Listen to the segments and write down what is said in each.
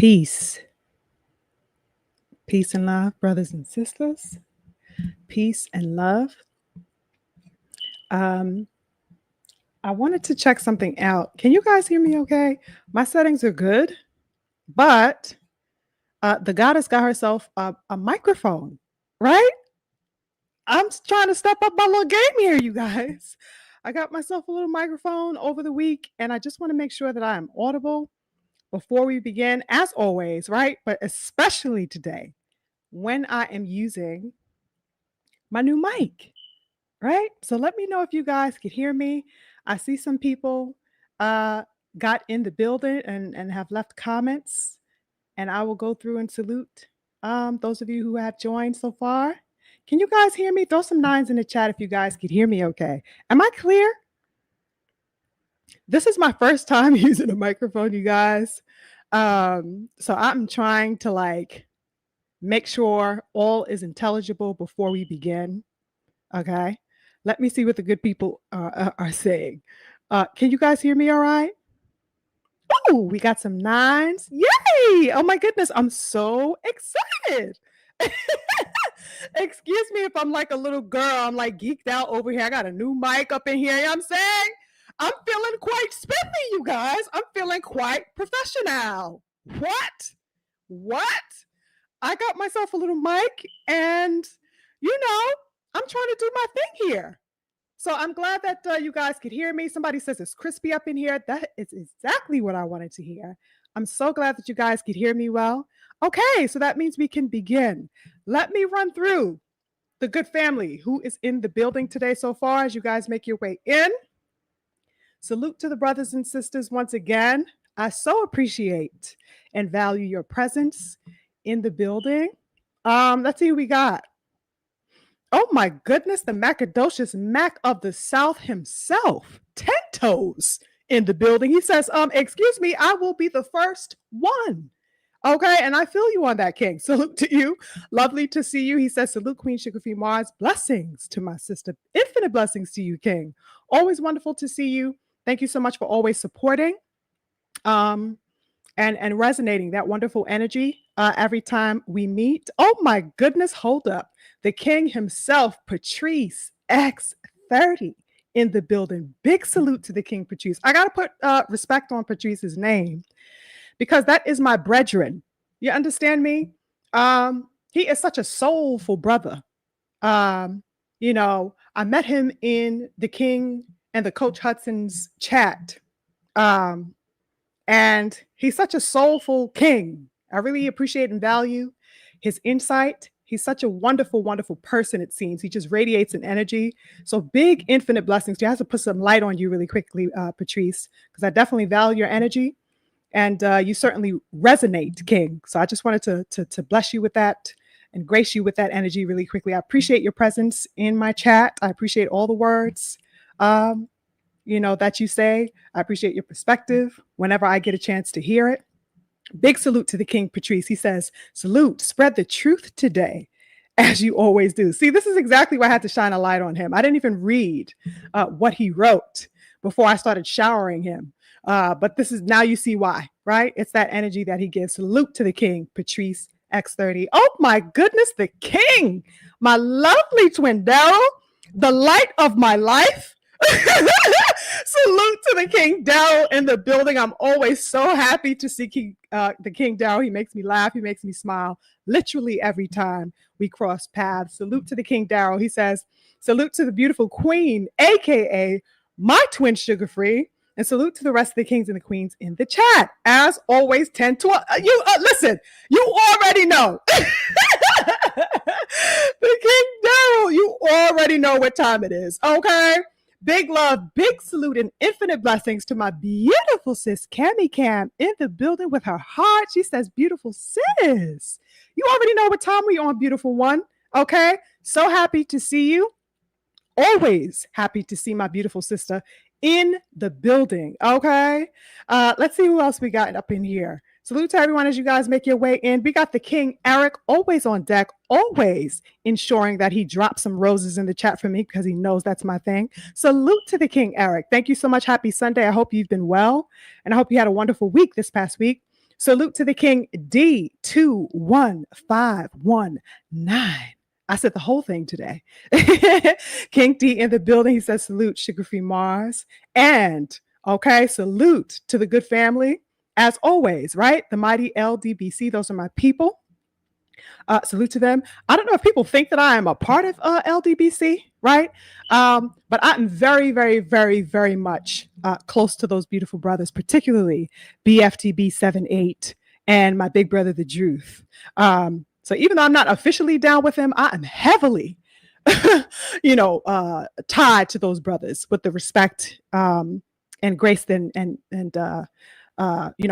Peace. Peace and love, brothers and sisters. Peace and love. Um, I wanted to check something out. Can you guys hear me okay? My settings are good, but the goddess got herself a microphone, right? Trying to step up my little game here, you guys. I got myself a little microphone over the week, and I just want to make sure that I am audible before we begin, as always, right? But especially today when I am using my new mic. Right? So let me know if you guys could hear me. I see some people got in the building and have left comments, and I will go through and salute those of you who have joined so far. Can you guys hear me? Throw some nines in the chat if you guys could hear me okay. Am I clear? This is my first time using a microphone, you guys. So I'm trying to make sure all is intelligible before we begin. Okay. Let me see what the good people are saying. Can you guys hear me all right? Oh, we got some nines. Yay! Oh my goodness, I'm so excited. Excuse me if I'm like a little girl. I'm like geeked out over here. I got a new mic up in here. You know what I'm saying? I'm feeling quite spiffy, you guys. I'm feeling quite professional. What? I got myself a little mic and, I'm trying to do my thing here. So I'm glad that you guys could hear me. Somebody says it's crispy up in here. That is exactly what I wanted to hear. I'm so glad that you guys could hear me well. Okay, so that means we can begin. Let me run through the good family who is in the building today so far as you guys make your way in. Salute to the brothers and sisters once again. I so appreciate and value your presence in the building. Let's see who we got. Oh my goodness, the Macadocious Mac of the South himself, 10 toes in the building. He says, excuse me, I will be the first one. Okay, and I feel you on that, King. Salute to you. Lovely to see you. He says, salute Queen SugarFreeMars. Blessings to my sister. Infinite blessings to you, King. Always wonderful to see you. Thank you so much for always supporting and resonating that wonderful energy every time we meet. Oh my goodness, hold up. The king himself, Patrice X30 in the building. Big salute to the King Patrice. I got to put respect on Patrice's name because that is my brethren. You understand me? He is such a soulful brother. I met him in the King and the Coach Hudson's chat. And he's such a soulful king. I really appreciate and value his insight. He's such a wonderful, wonderful person, it seems. He just radiates an energy. So big, infinite blessings. You have to put some light on you really quickly, Patrice, because I definitely value your energy. And you certainly resonate, King. So I just wanted to bless you with that and grace you with that energy really quickly. I appreciate your presence in my chat. I appreciate all the words that you say. I appreciate your perspective whenever I get a chance to hear it. Big salute to the King Patrice. He says, salute, spread the truth today, as you always do. See, this is exactly why I had to shine a light on him. I didn't even read what he wrote before I started showering him. But this is, now you see why, right? It's that energy that he gives. Salute to the King, Patrice X30. Oh my goodness, the King, my lovely twin Daryl, the light of my life. Salute to the King Daryl in the building. I'm always so happy to see the King Daryl. He makes me laugh. He makes me smile literally every time we cross paths. Salute to the King Daryl. He says, salute to the beautiful queen, aka my twin Sugar Free. And salute to the rest of the kings and the queens in the chat. As always, 10 to listen, you already know. The King Daryl, you already know what time it is, okay? Big love, big salute, and infinite blessings to my beautiful sis, Cammy Cam, in the building with her heart. She says, beautiful sis. You already know what time we on, beautiful one, okay? So happy to see you. Always happy to see my beautiful sister in the building, okay? Let's see who else we got up in here. Salute to everyone as you guys make your way in. We got the King Eric always on deck, always ensuring that he drops some roses in the chat for me because he knows that's my thing. Salute to the King Eric. Thank you so much. Happy Sunday. I hope you've been well, and I hope you had a wonderful week this past week. Salute to the King D21519. I said the whole thing today. King D in the building. He says, salute, SugarFreeMars. And, okay, salute to the good family. As always, right? The mighty LDBC. Those are my people. Salute to them. I don't know if people think that I am a part of LDBC, right? But I'm very, very, very, very much close to those beautiful brothers, particularly BFTB78 and my big brother, the Druth. So even though I'm not officially down with them, I am heavily, tied to those brothers with the respect and grace and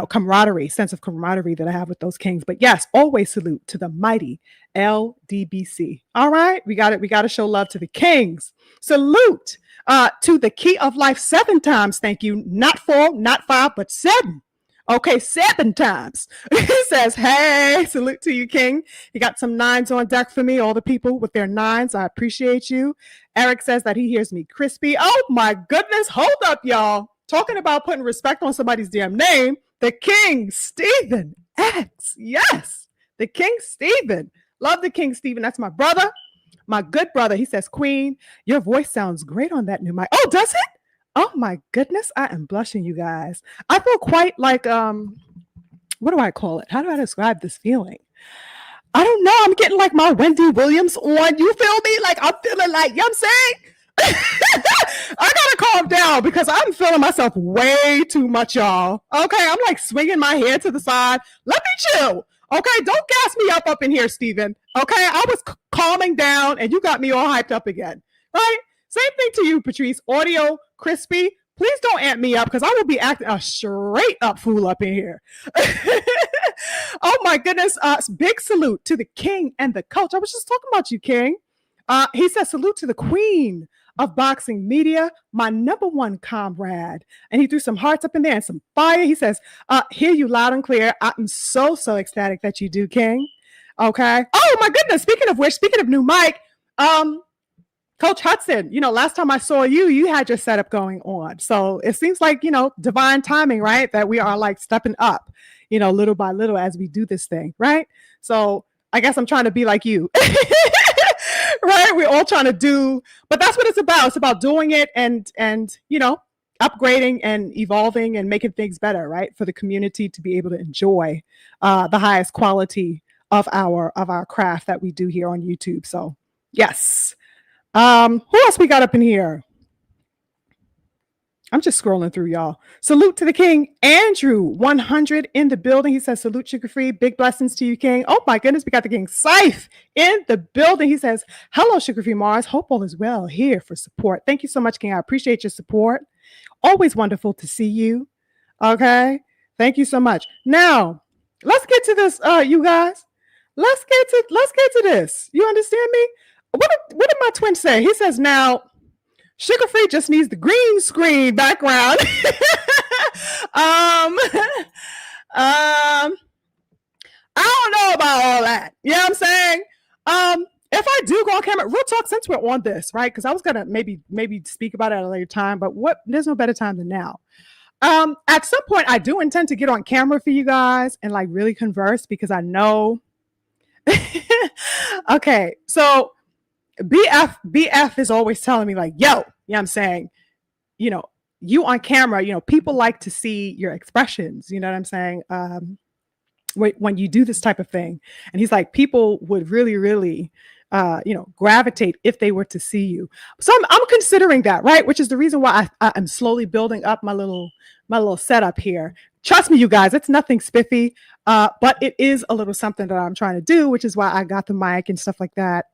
camaraderie, sense of camaraderie that I have with those kings. But yes, always salute to the mighty LDBC. All right, we got it. We got to show love to the kings. Salute to the Key of Life 7 times. Thank you. Not 4, not 5, but 7. Okay, 7 times. He says, hey, salute to you, King. You got some 9s on deck for me, all the people with their 9s. I appreciate you. Eric says that he hears me crispy. Oh, my goodness. Hold up, y'all. Talking about putting respect on somebody's damn name. The King Stephen X. Yes, the King Stephen. Love the King Stephen. That's my brother, my good brother. He says, Queen, your voice sounds great on that new mic. Oh, does it? Oh my goodness, I am blushing, you guys. I feel quite like, what do I call it? How do I describe this feeling? I don't know. I'm getting like my Wendy Williams on. You feel me? Like I'm feeling like, you know what I'm saying? I gotta calm down because I'm feeling myself way too much, y'all. Okay, I'm like swinging my head to the side. Let me chill. Okay, don't gas me up in here, Steven. Okay, I was calming down and you got me all hyped up again. Right? Same thing to you, Patrice. Audio crispy. Please don't amp me up because I will be acting a straight up fool up in here. Oh my goodness. Big salute to the King and the Coach. I was just talking about you, King. He says, salute to the Queen of Boxing Media, my #1 comrade. And he threw some hearts up in there and some fire. He says, hear you loud and clear. I'm so ecstatic that you do, King. Okay. Oh my goodness. Speaking of which, speaking of new mic, Coach Hudson, last time I saw you, you had your setup going on. So it seems like, divine timing, right? That we are like stepping up, little by little as we do this thing, right? So I guess I'm trying to be like you. Right? We're all trying to do, but that's what it's about. It's about doing it and upgrading and evolving and making things better, right? For the community to be able to enjoy the highest quality of our craft that we do here on YouTube. So yes. Who else we got up in here? I'm just scrolling through, y'all. Salute to the King. Andrew 100 in the building. He says, salute, Sugar Free. Big blessings to you, King. Oh my goodness, we got the King Scythe in the building. He says, hello, Sugar Free Mars. Hope all is well here for support. Thank you so much, King. I appreciate your support. Always wonderful to see you. Okay. Thank you so much. Now, let's get to this, you guys. Let's get to this. You understand me? What did my twin say? He says, now, Sugar Free just needs the green screen background. I don't know about all that. You know what I'm saying? If I do go on camera, real talk, since we're on this, right? Because I was gonna maybe speak about it at a later time, but there's no better time than now. At some point, I do intend to get on camera for you guys and like really converse because I know. Okay, so BF is always telling me like, yo, you know what I'm saying? You on camera, people like to see your expressions, you know what I'm saying? When you do this type of thing. And he's like, people would really, really, gravitate if they were to see you. So I'm considering that, right? Which is the reason why I'm slowly building up my little setup here. Trust me, you guys, it's nothing spiffy, but it is a little something that I'm trying to do, which is why I got the mic and stuff like that.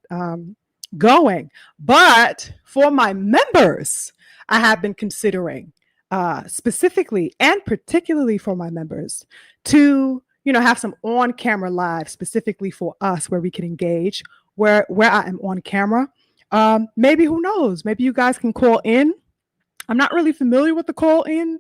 Going. But for my members, I have been considering specifically and particularly for my members to, have some on-camera live specifically for us where we can engage, where I am on camera. Maybe, who knows? Maybe you guys can call in. I'm not really familiar with the call in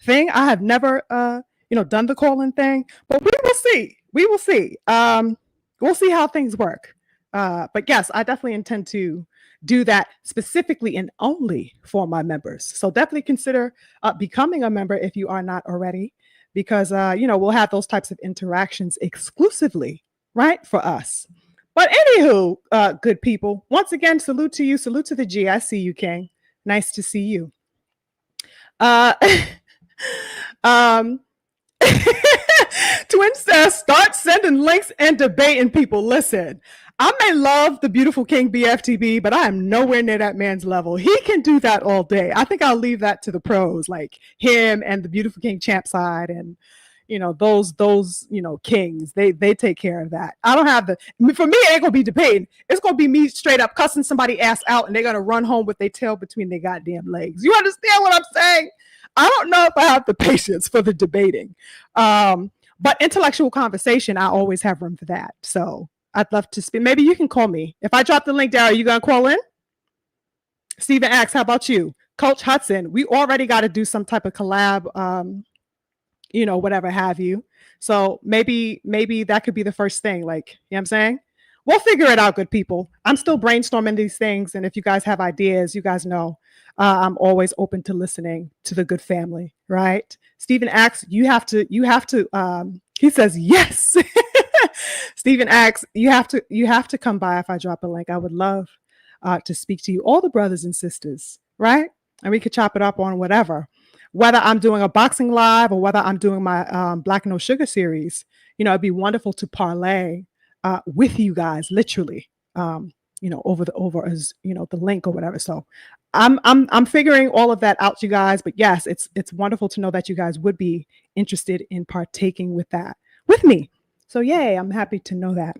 thing. I have never, done the call in thing, but we will see. We will see. We'll see how things work. But yes, I definitely intend to do that specifically and only for my members. So definitely consider becoming a member if you are not already. because we'll have those types of interactions exclusively, right, for us. But anywho, good people, once again, salute to you, salute to the G. I see you, King. Nice to see you. Uh, um, Twin says, start sending links and debating people. Listen, I may love the beautiful King BFTB, but I am nowhere near that man's level. He can do that all day. I think I'll leave that to the pros, like him and the beautiful King Champside and those kings. They take care of that. I don't have for me, it ain't gonna be debating. It's gonna be me straight up cussing somebody ass out, and they're gonna run home with their tail between their goddamn legs. You understand what I'm saying? I don't know if I have the patience for the debating. But intellectual conversation, I always have room for that. So I'd love to speak. Maybe you can call me. If I drop the link down, are you going to call in? Stephen asks, how about you? Coach Hudson, we already got to do some type of collab, whatever have you. So maybe that could be the first thing. Like, you know what I'm saying? We'll figure it out, good people. I'm still brainstorming these things. And if you guys have ideas, you guys know I'm always open to listening to the good family, right? Stephen asks, you have to, he says, yes. Stephen asks, you have to come by if I drop a link. I would love to speak to you, all the brothers and sisters, right? And we could chop it up on whatever, whether I'm doing a boxing live or whether I'm doing my Black No Sugar series. It'd be wonderful to parlay with you guys, literally, over as the link or whatever. So I'm figuring all of that out, you guys. But yes, it's wonderful to know that you guys would be interested in partaking with that with me. So yay, I'm happy to know that.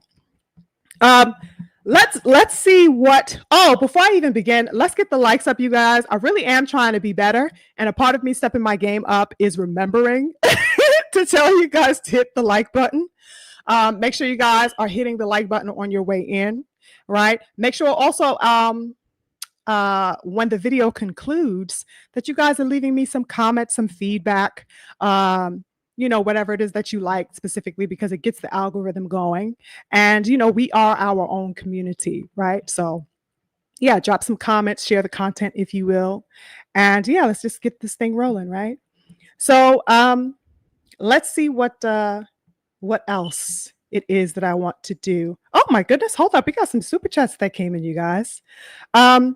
Let's see what. Oh, before I even begin, let's get the likes up, you guys. I really am trying to be better, and a part of me stepping my game up is remembering to tell you guys to hit the like button. Make sure you guys are hitting the like button on your way in, right? Make sure also when the video concludes that you guys are leaving me some comments, some feedback, whatever it is that you like specifically, because it gets the algorithm going. And, we are our own community, right? So yeah, drop some comments, share the content if you will. And yeah, let's just get this thing rolling, right? So let's see what else it is that I want to do. Oh my goodness, hold up. We got some super chats that came in, you guys. Glenn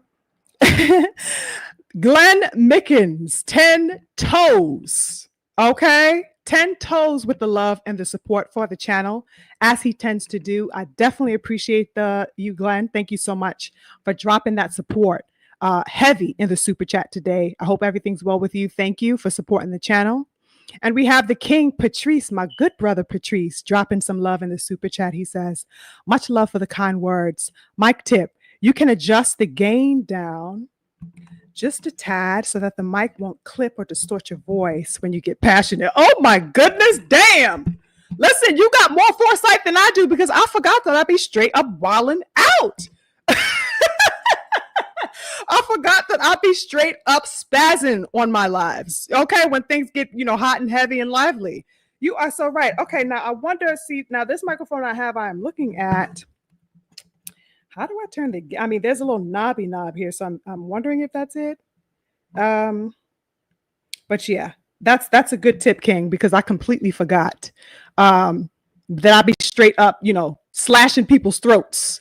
Mickens, 10 toes. Okay. 10 toes with the love and the support for the channel, as he tends to do. I definitely appreciate you, Glenn. Thank you so much for dropping that support heavy in the super chat today. I hope everything's well with you. Thank you for supporting the channel. And we have the King Patrice, my good brother Patrice, dropping some love in the super chat. He says, much love for the kind words. Mic tip, you can adjust the gain down just a tad so that the mic won't clip or distort your voice when you get passionate. Oh my goodness, damn. Listen, you got more foresight than I do, because I forgot that I'd be straight up wilding out. I forgot that I'd be straight up spazzing on my lives. Okay, when things get, hot and heavy and lively. You are so right. Okay, now I wonder, now this microphone I'm looking at, how do I turn there's a little knobby knob here, so I'm wondering if that's it. But yeah, that's a good tip, King, because I completely forgot that I'd be straight up, slashing people's throats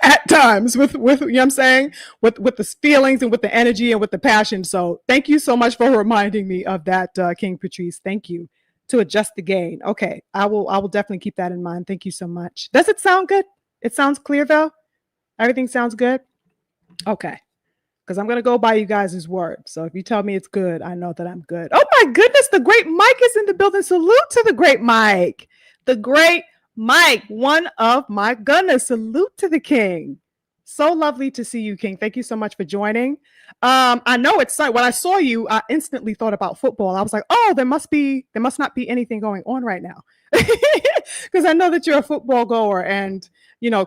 at times with you know what I'm saying, with the feelings and with the energy and with the passion. So thank you so much for reminding me of that, King Patrice. Thank you. To adjust the gain. Okay, I will definitely keep that in mind. Thank you so much. Does it sound good? It sounds clear though? Everything sounds good? Okay. Because I'm going to go by you guys' word. So if you tell me it's good, I know that I'm good. Oh my goodness, the great Mike is in the building. Salute to the great Mike. The great Mike, one of my goodness. Salute to the King. So lovely to see you, King. Thank you so much for joining. I know it's when I saw you, I instantly thought about football. I was like, oh, there must not be anything going on right now. Because I know that you're a football goer, and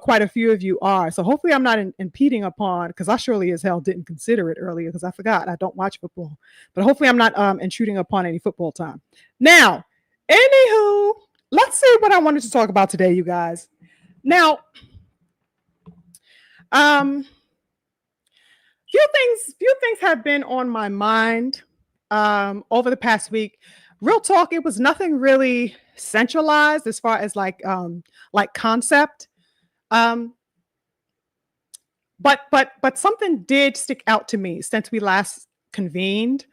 quite a few of you are. So hopefully I'm not impeding upon, because I surely as hell didn't consider it earlier because I forgot I don't watch football. But hopefully I'm not intruding upon any football time. Now, anywho, let's see what I wanted to talk about today, you guys. Now, few things have been on my mind over the past week. Real talk, it was nothing really centralized as far as like concept. Um, but something did stick out to me since we last convened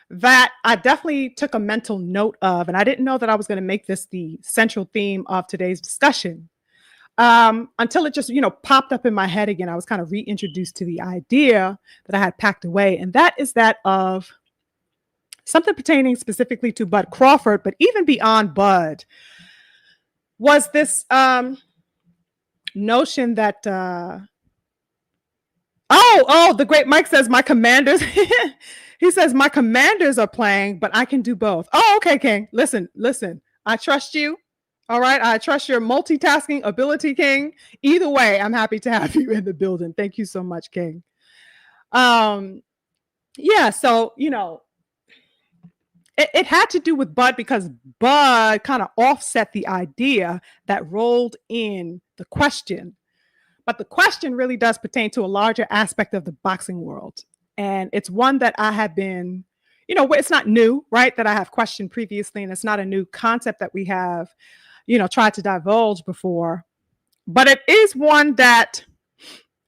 that I definitely took a mental note of, and I didn't know that I was going to make this the central theme of today's discussion. Until it just, popped up in my head again. I was kind of reintroduced to the idea that I had packed away, and that is that of something pertaining specifically to Bud Crawford, but even beyond Bud, was this notion that the great Mike says my commanders. He says my commanders are playing, but I can do both. Oh, okay, King. Listen. I trust you. All right. I trust your multitasking ability, King. Either way, I'm happy to have you in the building. Thank you so much, King. Yeah, so it had to do with Bud because Bud kind of offset the idea that rolled in the question. But the question really does pertain to a larger aspect of the boxing world. And it's one that I have been, it's not new, right? That I have questioned previously, and it's not a new concept that we have, tried to divulge before. But it is one that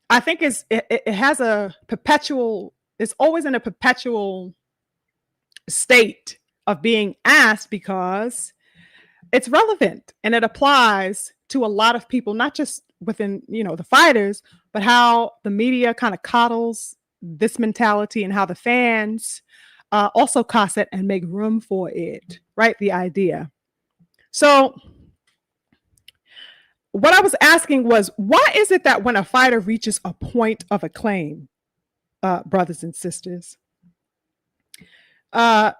I think it has it's always in a perpetual state of being asked because it's relevant and it applies to a lot of people, not just within, the fighters, but how the media kind of coddles this mentality and how the fans also cost it and make room for it, right? The idea. So what I was asking was, why is it that when a fighter reaches a point of acclaim, brothers and sisters, why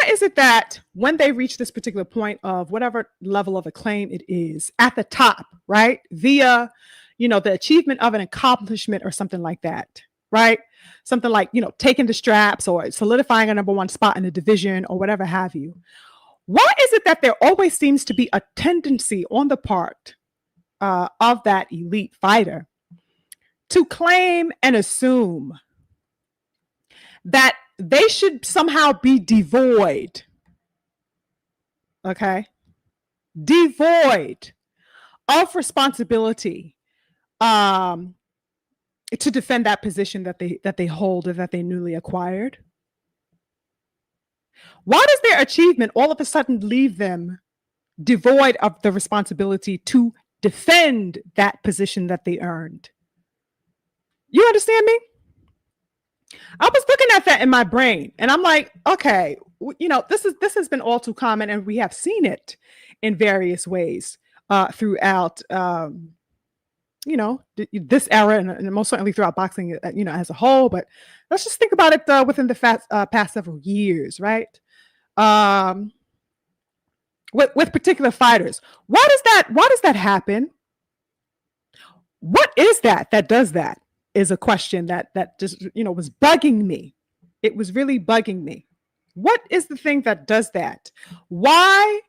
is it that when they reach this particular point of whatever level of acclaim it is at the top, right, via, the achievement of an accomplishment or something like that, right? Something like, taking the straps or solidifying a number one spot in the division or whatever have you. Why is it that there always seems to be a tendency on the part of that elite fighter to claim and assume that they should somehow be devoid, okay? Devoid of responsibility to defend that position that they hold or that they newly acquired? Why does their achievement all of a sudden leave them devoid of the responsibility to defend that position that they earned? You understand me? I was looking at that in my brain and I'm like, okay, this has been all too common and we have seen it in various ways throughout, this era and most certainly throughout boxing, as a whole. But let's just think about it within the past several years, right? With particular fighters. Why does that happen? What is that does that? Is a question that just, was bugging me. It was really bugging me. What is the thing that does that? Why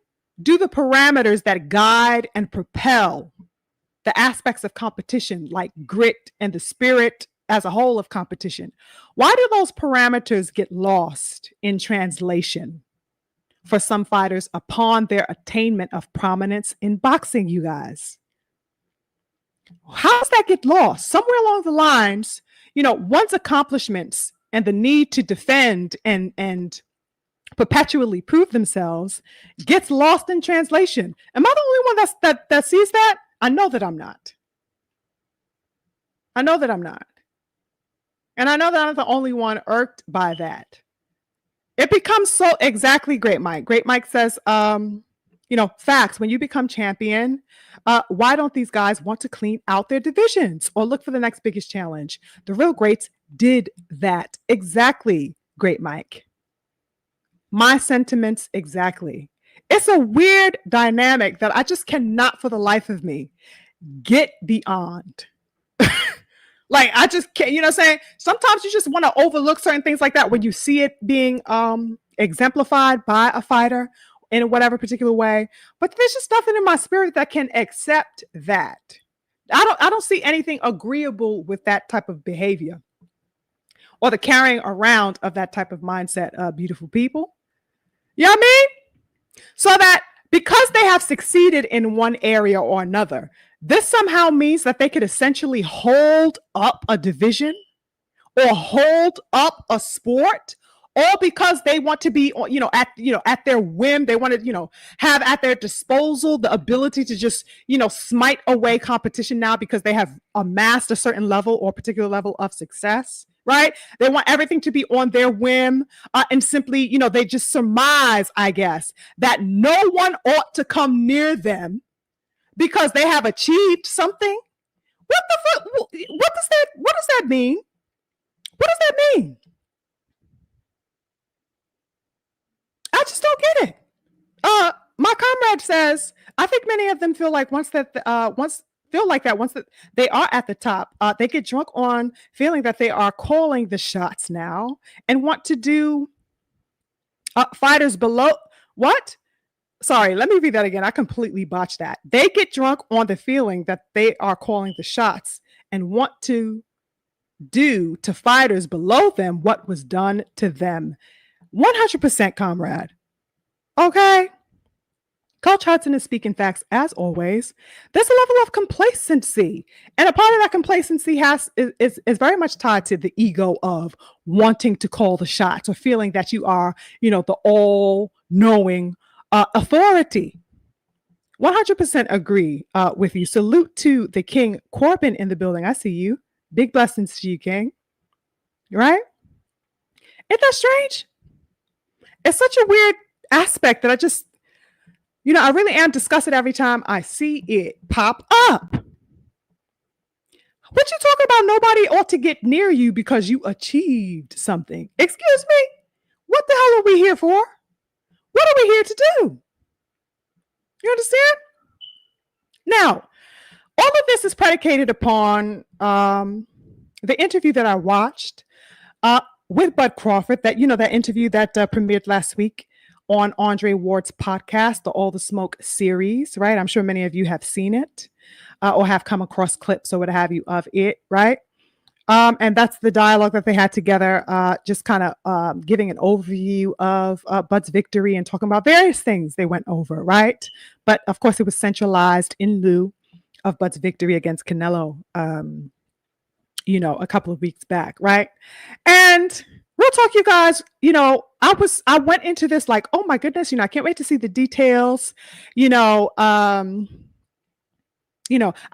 do the parameters that guide and propel the aspects of competition, like grit and the spirit as a whole of competition, why do those parameters get lost in translation for some fighters upon their attainment of prominence in boxing, you guys? How does that get lost? Somewhere along the lines, one's accomplishments and the need to defend and perpetually prove themselves gets lost in translation. Am I the only one that sees that? I know that I'm not. And I know that I'm not the only one irked by that. It becomes so exactly Great Mike. Great Mike says, facts. When you become champion, why don't these guys want to clean out their divisions or look for the next biggest challenge? The real greats did that. Exactly, Great Mike. My sentiments exactly. It's a weird dynamic that I just cannot for the life of me get beyond. Like, I just can't, you know what I'm saying? Sometimes you just want to overlook certain things like that when you see it being exemplified by a fighter in whatever particular way. But there's just nothing in my spirit that can accept that. I don't see anything agreeable with that type of behavior. or the carrying around of that type of mindset, beautiful people. You know what I mean? So that because they have succeeded in one area or another, this somehow means that they could essentially hold up a division or hold up a sport, all because they want to be, at their whim. They want to, have at their disposal the ability to just, smite away competition now because they have amassed a certain level or particular level of success, right? They want everything to be on their whim, and simply, they just surmise, I guess, that no one ought to come near them because they have achieved something. What the fuck? What does that mean? What does that mean? I just don't get it. My comrade says, I think many of them feel like once that they are at the top, they get drunk on feeling that they are calling the shots now and want to do fighters below. What? Sorry, let me read that again. I completely botched that. They get drunk on the feeling that they are calling the shots and want to do to fighters below them what was done to them. 100% comrade. Okay. Coach Hudson is speaking facts as always. There's a level of complacency, and a part of that complacency is very much tied to the ego of wanting to call the shots or feeling that you are, the all-knowing authority. 100% agree with you. Salute to the King Corbin in the building. I see you. Big blessings to you, King. Right? Isn't that strange? It's such a weird aspect that I just, I really am disgusted every time I see it pop up. What you talking about? Nobody ought to get near you because you achieved something. Excuse me? What the hell are we here for? What are we here to do? You understand? Now, all of this is predicated upon the interview that I watched with Bud Crawford, that interview that premiered last week on Andre Ward's podcast, the All the Smoke series, right? I'm sure many of you have seen it or have come across clips or what have you of it, right? And that's the dialogue that they had together, just kind of giving an overview of Bud's victory and talking about various things they went over, right? But of course, it was centralized in lieu of Bud's victory against Canelo, a couple of weeks back, right? And real talk, you guys, I went into this like, oh my goodness, I can't wait to see the details, I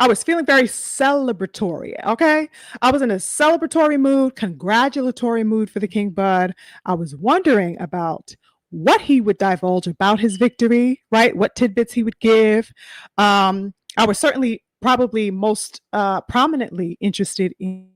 was feeling very celebratory. Okay. I was in a celebratory mood, congratulatory mood for the King Bud. I was wondering about what he would divulge about his victory, right? What tidbits he would give. I was certainly probably most prominently interested in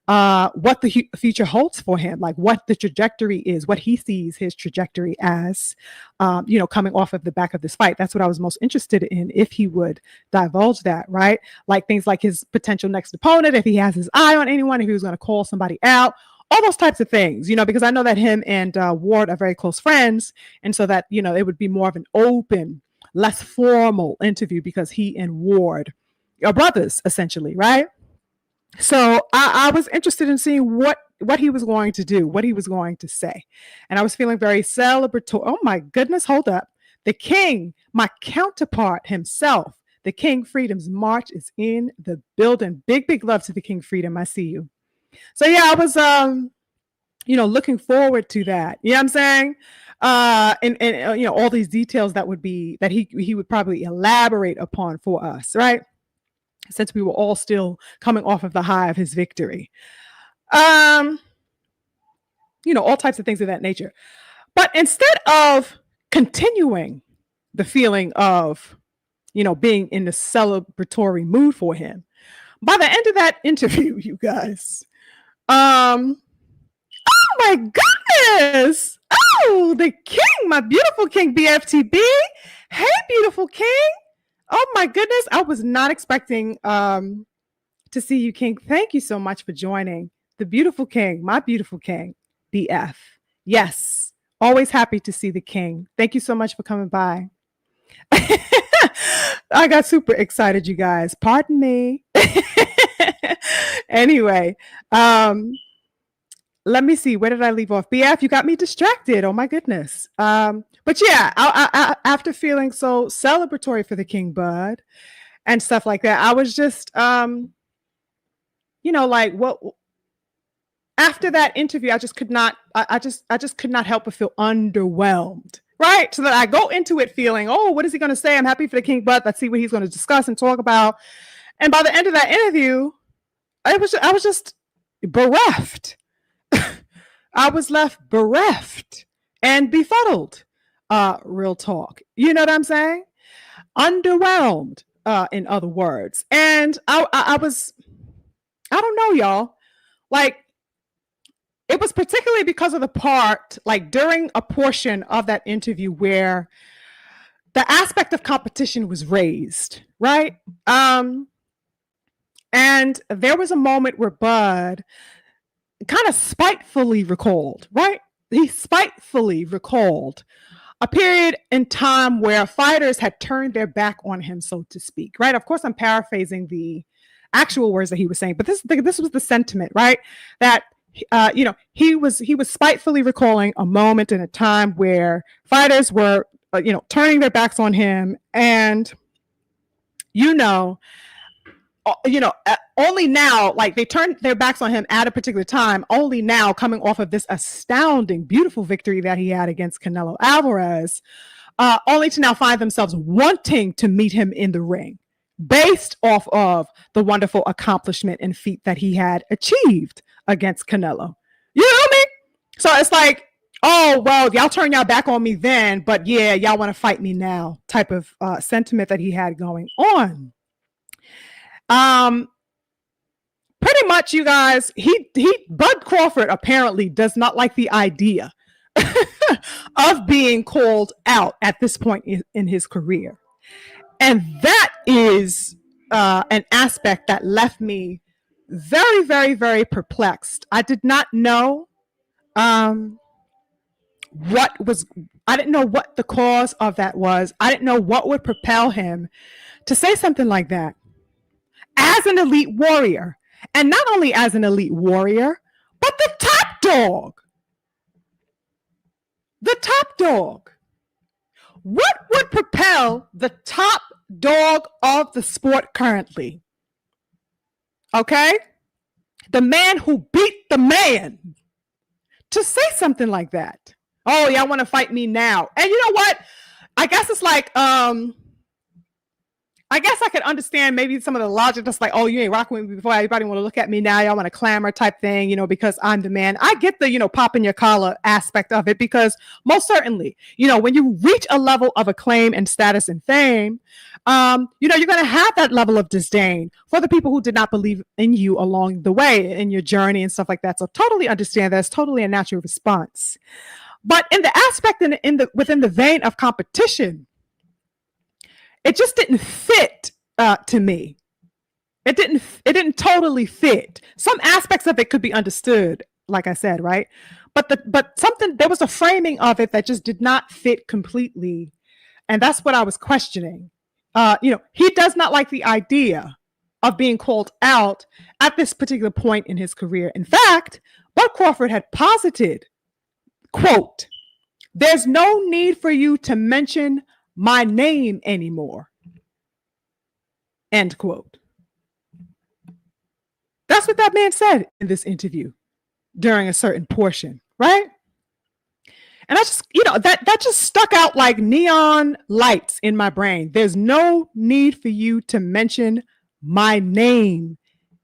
what the future holds for him, like what the trajectory is, what he sees his trajectory as, coming off of the back of this fight. That's what I was most interested in, if he would divulge that, right? Like things like his potential next opponent, if he has his eye on anyone, if he was going to call somebody out, all those types of things, because I know that him and Ward are very close friends. And so that, it would be more of an open, less formal interview because he and Ward are brothers, essentially, right? So I was interested in seeing what he was going to do, what he was going to say. And I was feeling very celebratory. Oh my goodness, hold up. The King, my counterpart himself, the King Freedom's March is in the building. Big, big love to the King Freedom. I see you. So yeah, I was, looking forward to that. You know what I'm saying? And all these details that he would probably elaborate upon for us, right? Since we were all still coming off of the high of his victory. All types of things of that nature. But instead of continuing the feeling of, being in the celebratory mood for him, by the end of that interview, you guys, oh my goodness. Oh, the King, my beautiful King BFTB. Hey, beautiful King. Oh my goodness, I was not expecting to see you, King. Thank you so much for joining. The beautiful King, my beautiful King, BF. Yes, always happy to see the King. Thank you so much for coming by. I got super excited, you guys. Pardon me. Anyway, let me see. Where did I leave off? BF, you got me distracted. Oh my goodness. But yeah, after feeling so celebratory for the King Bud and stuff like that, I was just, like what after that interview, I just could not, I just could not help but feel underwhelmed. Right. So that I go into it feeling, oh, what is he going to say? I'm happy for the King Bud. Let's see what he's going to discuss and talk about. And by the end of that interview, I was just bereft. I was left bereft and befuddled. Real talk. You know what I'm saying? Underwhelmed, in other words. And I don't know, y'all. Like, it was particularly because of the part, like during a portion of that interview where the aspect of competition was raised, right? And there was a moment where Bud kind of spitefully recalled, right? He spitefully recalled a period in time where fighters had turned their back on him, so to speak, right? Of course, I'm paraphrasing the actual words that he was saying, but this was the sentiment, right? That he was spitefully recalling a moment in a time where fighters were, turning their backs on him, and only now, like they turned their backs on him at a particular time, only now coming off of this astounding, beautiful victory that he had against Canelo Alvarez, only to now find themselves wanting to meet him in the ring based off of the wonderful accomplishment and feat that he had achieved against Canelo. You know what I mean? So it's like, oh, well, y'all turn y'all back on me then, but yeah, y'all want to fight me now type of sentiment that he had going on. Pretty much, you guys, Bud Crawford apparently does not like the idea of being called out at this point in his career. And that is an aspect that left me very, very, very perplexed. I did not know I didn't know what the cause of that was. I didn't know what would propel him to say something like that as an elite warrior. And not only as an elite warrior, but the top dog. The top dog. What would propel the top dog of the sport currently? Okay? The man who beat the man to say something like that. Oh, y'all want to fight me now. And you know what? I guess it's like, I guess I could understand maybe some of the logic that's like, oh, you ain't rocking with me before. Everybody want to look at me now. Y'all want to clamor type thing, because I'm the man. I get the, popping your collar aspect of it, because most certainly, when you reach a level of acclaim and status and fame, you're going to have that level of disdain for the people who did not believe in you along the way in your journey and stuff like that. So totally understand that's totally a natural response. But in the aspect within the vein of competition, it just didn't fit to me. It didn't totally fit. Some aspects of it could be understood, like I said, right? But there was a framing of it that just did not fit completely, and that's what I was questioning. He does not like the idea of being called out at this particular point in his career. In fact, Bud Crawford had posited, quote, "There's no need for you to mention my name anymore." End quote. That's what that man said in this interview during a certain portion, right? And I just, that just stuck out like neon lights in my brain. There's no need for you to mention my name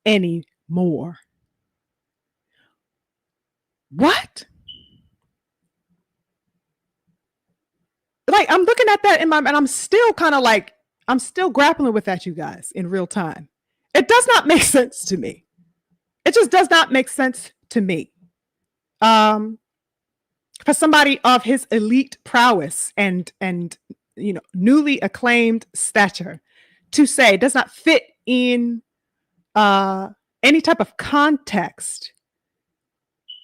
anymore. What? Like, I'm looking at that and I'm still kind of like, I'm still grappling with that, you guys, in real time. It does not make sense to me. It just does not make sense to me. For somebody of his elite prowess and newly acclaimed stature to say does not fit in any type of context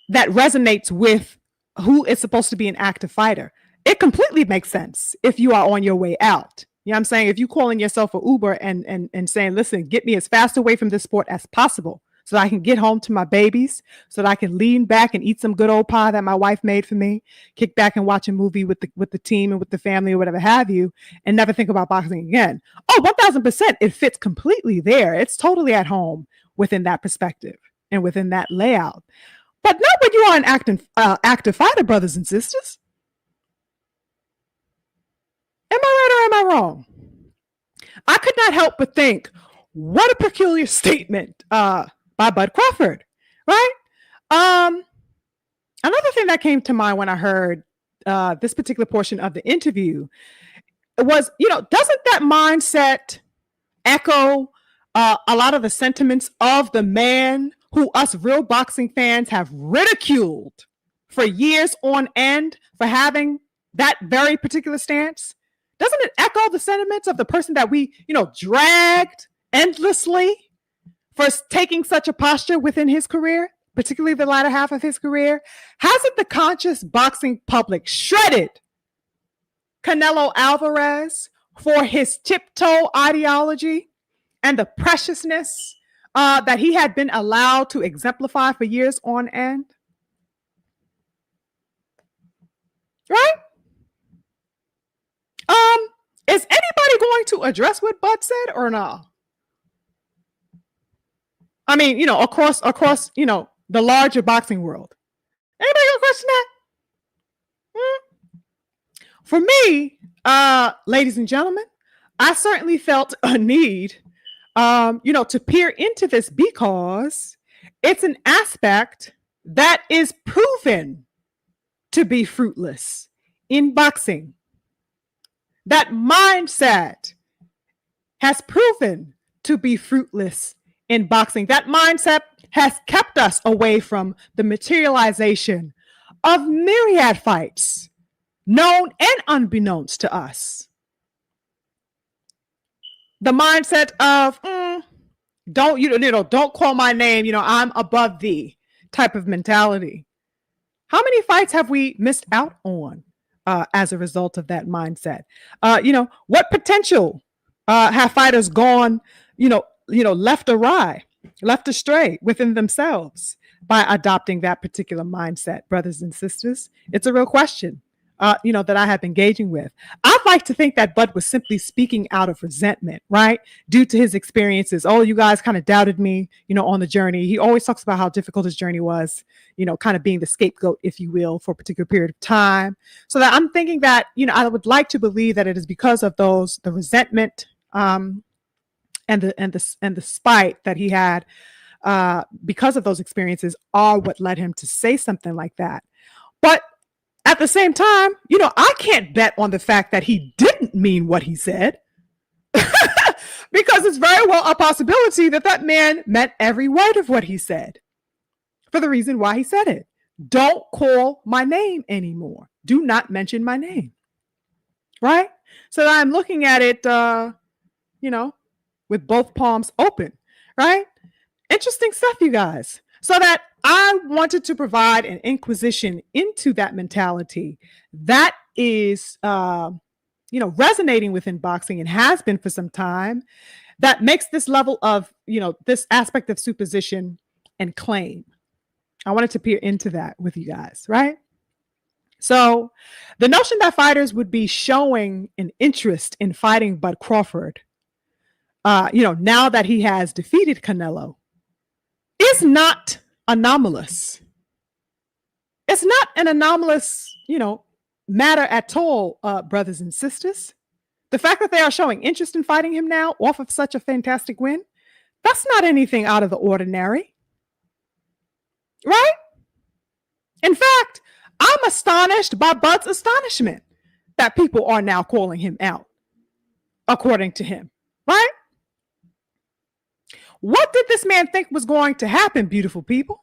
that resonates with who is supposed to be an active fighter. It completely makes sense if you are on your way out. You know what I'm saying? If you calling yourself an Uber and saying, listen, get me as fast away from this sport as possible so that I can get home to my babies, so that I can lean back and eat some good old pie that my wife made for me, kick back and watch a movie with the team and with the family or whatever have you, and never think about boxing again. Oh, 1000%. It fits completely there. It's totally at home within that perspective and within that layout. But not when you are an active fighter, brothers and sisters. Am I right or am I wrong? I could not help but think, what a peculiar statement by Bud Crawford, right? Another thing that came to mind when I heard this particular portion of the interview was, doesn't that mindset echo a lot of the sentiments of the man who us real boxing fans have ridiculed for years on end for having that very particular stance? Doesn't it echo the sentiments of the person that we, dragged endlessly for taking such a posture within his career, particularly the latter half of his career? Hasn't the conscious boxing public shredded Canelo Alvarez for his tiptoe ideology and the preciousness that he had been allowed to exemplify for years on end? Right? Is anybody going to address what Bud said or no? I mean, across, the larger boxing world. Anybody gonna question that? For me, ladies and gentlemen, I certainly felt a need, to peer into this because it's an aspect that is proven to be fruitless in boxing. That mindset has proven to be fruitless in boxing. That mindset has kept us away from the materialization of myriad fights, known and unbeknownst to us. The mindset of don't call my name, I'm above thee type of mentality. How many fights have we missed out on as a result of that mindset? What potential have fighters gone, left awry, left astray within themselves by adopting that particular mindset, brothers and sisters? It's a real question, that I have been engaging with. I'd like to think that Bud was simply speaking out of resentment, right? Due to his experiences. Oh, you guys kind of doubted me, on the journey. He always talks about how difficult his journey was, kind of being the scapegoat, if you will, for a particular period of time. So that I'm thinking that, I would like to believe that it is because of the resentment, and the spite that he had because of those experiences are what led him to say something like that. But at the same time, I can't bet on the fact that he didn't mean what he said because it's very well a possibility that that man meant every word of what he said for the reason why he said it. Don't call my name anymore. Do not mention my name. Right? So I'm looking at it, with both palms open, right? Interesting stuff, you guys. So that I wanted to provide an inquisition into that mentality that is, resonating within boxing and has been for some time, that makes this level of, this aspect of supposition and claim. I wanted to peer into that with you guys, right? So the notion that fighters would be showing an interest in fighting Bud Crawford, now that he has defeated Canelo, is not anomalous. It's not an anomalous, matter at all, brothers and sisters. The fact that they are showing interest in fighting him now off of such a fantastic win, that's not anything out of the ordinary. Right? In fact, I'm astonished by Bud's astonishment that people are now calling him out, according to him. Right? What did this man think was going to happen, beautiful people?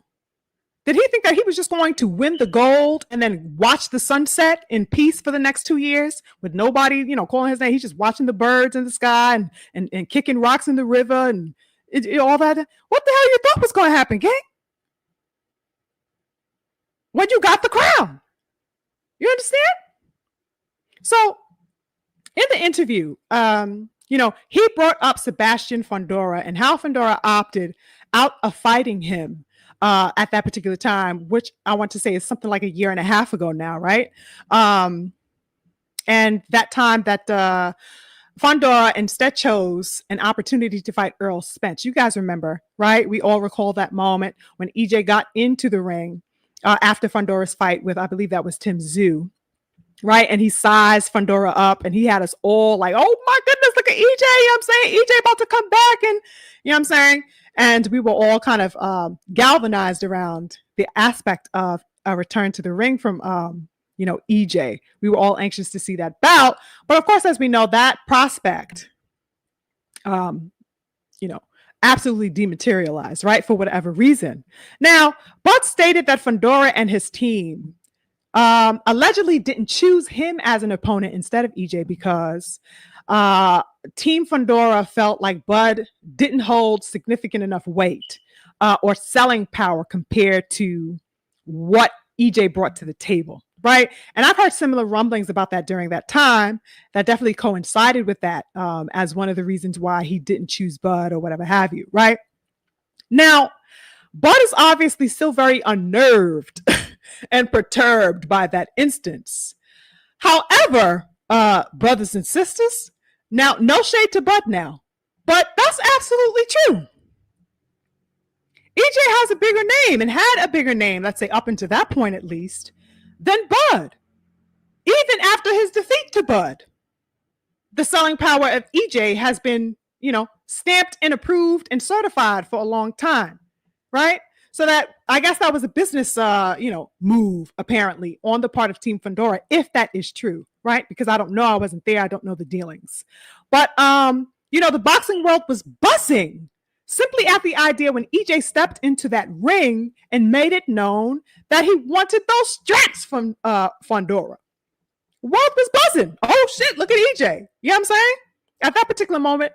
Did he think that he was just going to win the gold and then watch the sunset in peace for the next 2 years with nobody, calling his name? He's just watching the birds in the sky and kicking rocks in the river and all that. What the hell you thought was going to happen, gang? When you got the crown. You understand? So in the interview, he brought up Sebastian Fundora and how Fundora opted out of fighting him at that particular time, which I want to say is something like a year and a half ago now, right? Um, and that time that Fondora instead chose an opportunity to fight Earl Spence. You guys remember, right? We all recall that moment when EJ got into the ring after Fondora's fight with, I believe that was Tim Zoo, right? And he sized Fondora up and he had us all like, oh my goodness, look at EJ. You know what I'm saying? EJ about to come back. And you know what I'm saying? And we were all kind of galvanized around the aspect of a return to the ring from, EJ. We were all anxious to see that bout. But of course, as we know, that prospect, um, you know, absolutely dematerialized, right? For whatever reason. Now, Bud stated that Fondora and his team allegedly didn't choose him as an opponent instead of EJ because Team Fondora felt like Bud didn't hold significant enough weight or selling power compared to what EJ brought to the table, right? And I've heard similar rumblings about that during that time that definitely coincided with that as one of the reasons why he didn't choose Bud or whatever have you, right? Now, Bud is obviously still very unnerved and perturbed by that instance. However, brothers and sisters, now no shade to Bud now, but that's absolutely true. EJ has a bigger name and had a bigger name, let's say up until that point at least, than Bud. Even after his defeat to Bud, the selling power of EJ has been, stamped and approved and certified for a long time, right? So that I guess that was a business, move apparently on the part of Team Fondora, if that is true, right? Because I don't know, I wasn't there, I don't know the dealings, but the boxing world was buzzing simply at the idea when EJ stepped into that ring and made it known that he wanted those straps from Fondora. World was buzzing. Oh shit, look at EJ. You know what I'm saying? At that particular moment,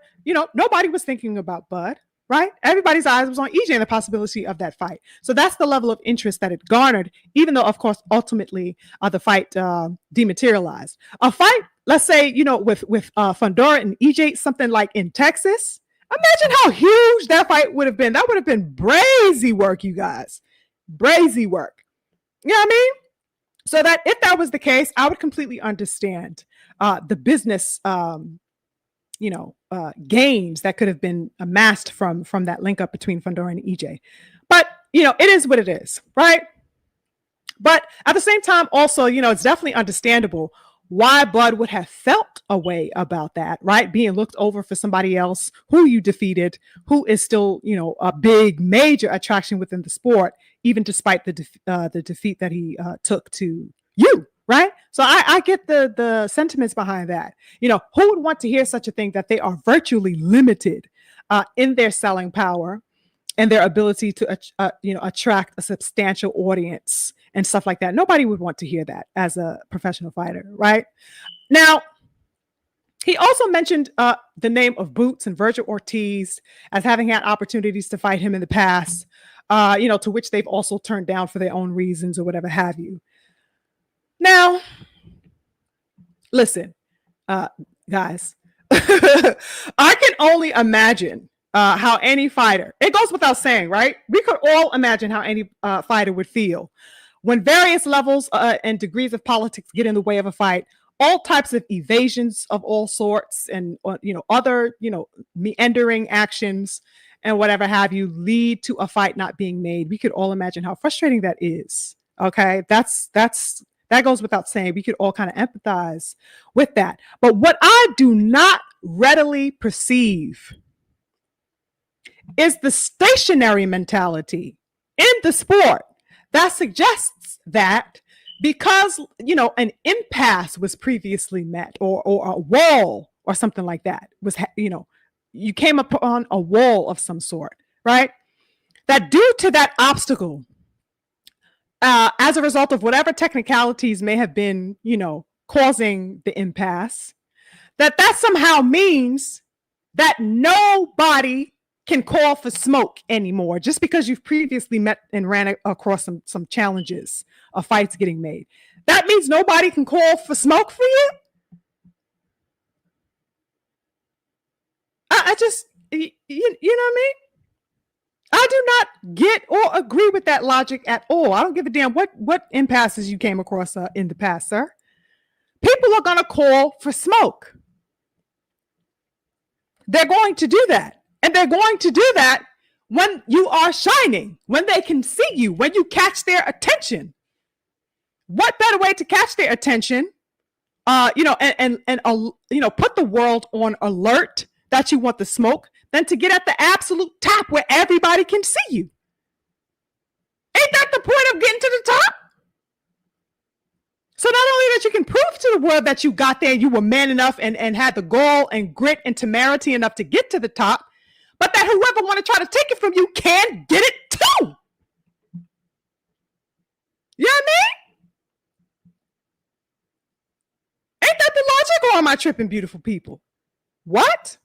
nobody was thinking about Bud, right? Everybody's eyes was on EJ and the possibility of that fight. So that's the level of interest that it garnered, even though, of course, ultimately the fight dematerialized. A fight, let's say, with Fondora and EJ, something like in Texas. Imagine how huge that fight would have been. That would have been brazy work, you guys. Brazy work. You know what I mean? So that if that was the case, I would completely understand the business gains that could have been amassed from that link up between Fondora and EJ. But, it is what it is, right? But at the same time, also, it's definitely understandable why Bud would have felt a way about that, right? Being looked over for somebody else who you defeated, who is still, a big, major attraction within the sport, even despite the defeat that he took to you. Right. So I get the sentiments behind that. Who would want to hear such a thing that they are virtually limited in their selling power and their ability to, attract a substantial audience and stuff like that. Nobody would want to hear that as a professional fighter. Right. Now, he also mentioned the name of Boots and Virgil Ortiz as having had opportunities to fight him in the past, to which they've also turned down for their own reasons or whatever have you. Now, listen, guys, I can only imagine how any fighter, it goes without saying, right? We could all imagine how any fighter would feel when various levels and degrees of politics get in the way of a fight, all types of evasions of all sorts and, other, meandering actions and whatever have you lead to a fight not being made. We could all imagine how frustrating that is. Okay. That goes without saying. We could all kind of empathize with that. But what I do not readily perceive is the stationary mentality in the sport that suggests that because, an impasse was previously met or a wall or something like that was, you came upon a wall of some sort, right? That due to that obstacle, as a result of whatever technicalities may have been, causing the impasse, that somehow means that nobody can call for smoke anymore just because you've previously met and ran across some challenges of fights getting made. That means nobody can call for smoke for you? I just, you know what I mean? I I do not get or agree with that logic at all. I don't give a damn what impasses you came across in the past, sir. People are going to call for smoke. They're going to do that. And they're going to do that when you are shining, when they can see you, when you catch their attention. What better way to catch their attention, and put the world on alert that you want the smoke than to get at the absolute top where everybody can see you? Ain't that the point of getting to the top? So not only that you can prove to the world that you got there, you were man enough and had the gall and grit and temerity enough to get to the top, but that whoever want to try to take it from you can get it too. You know what I mean? Ain't that the logic, or am I tripping, beautiful people? What?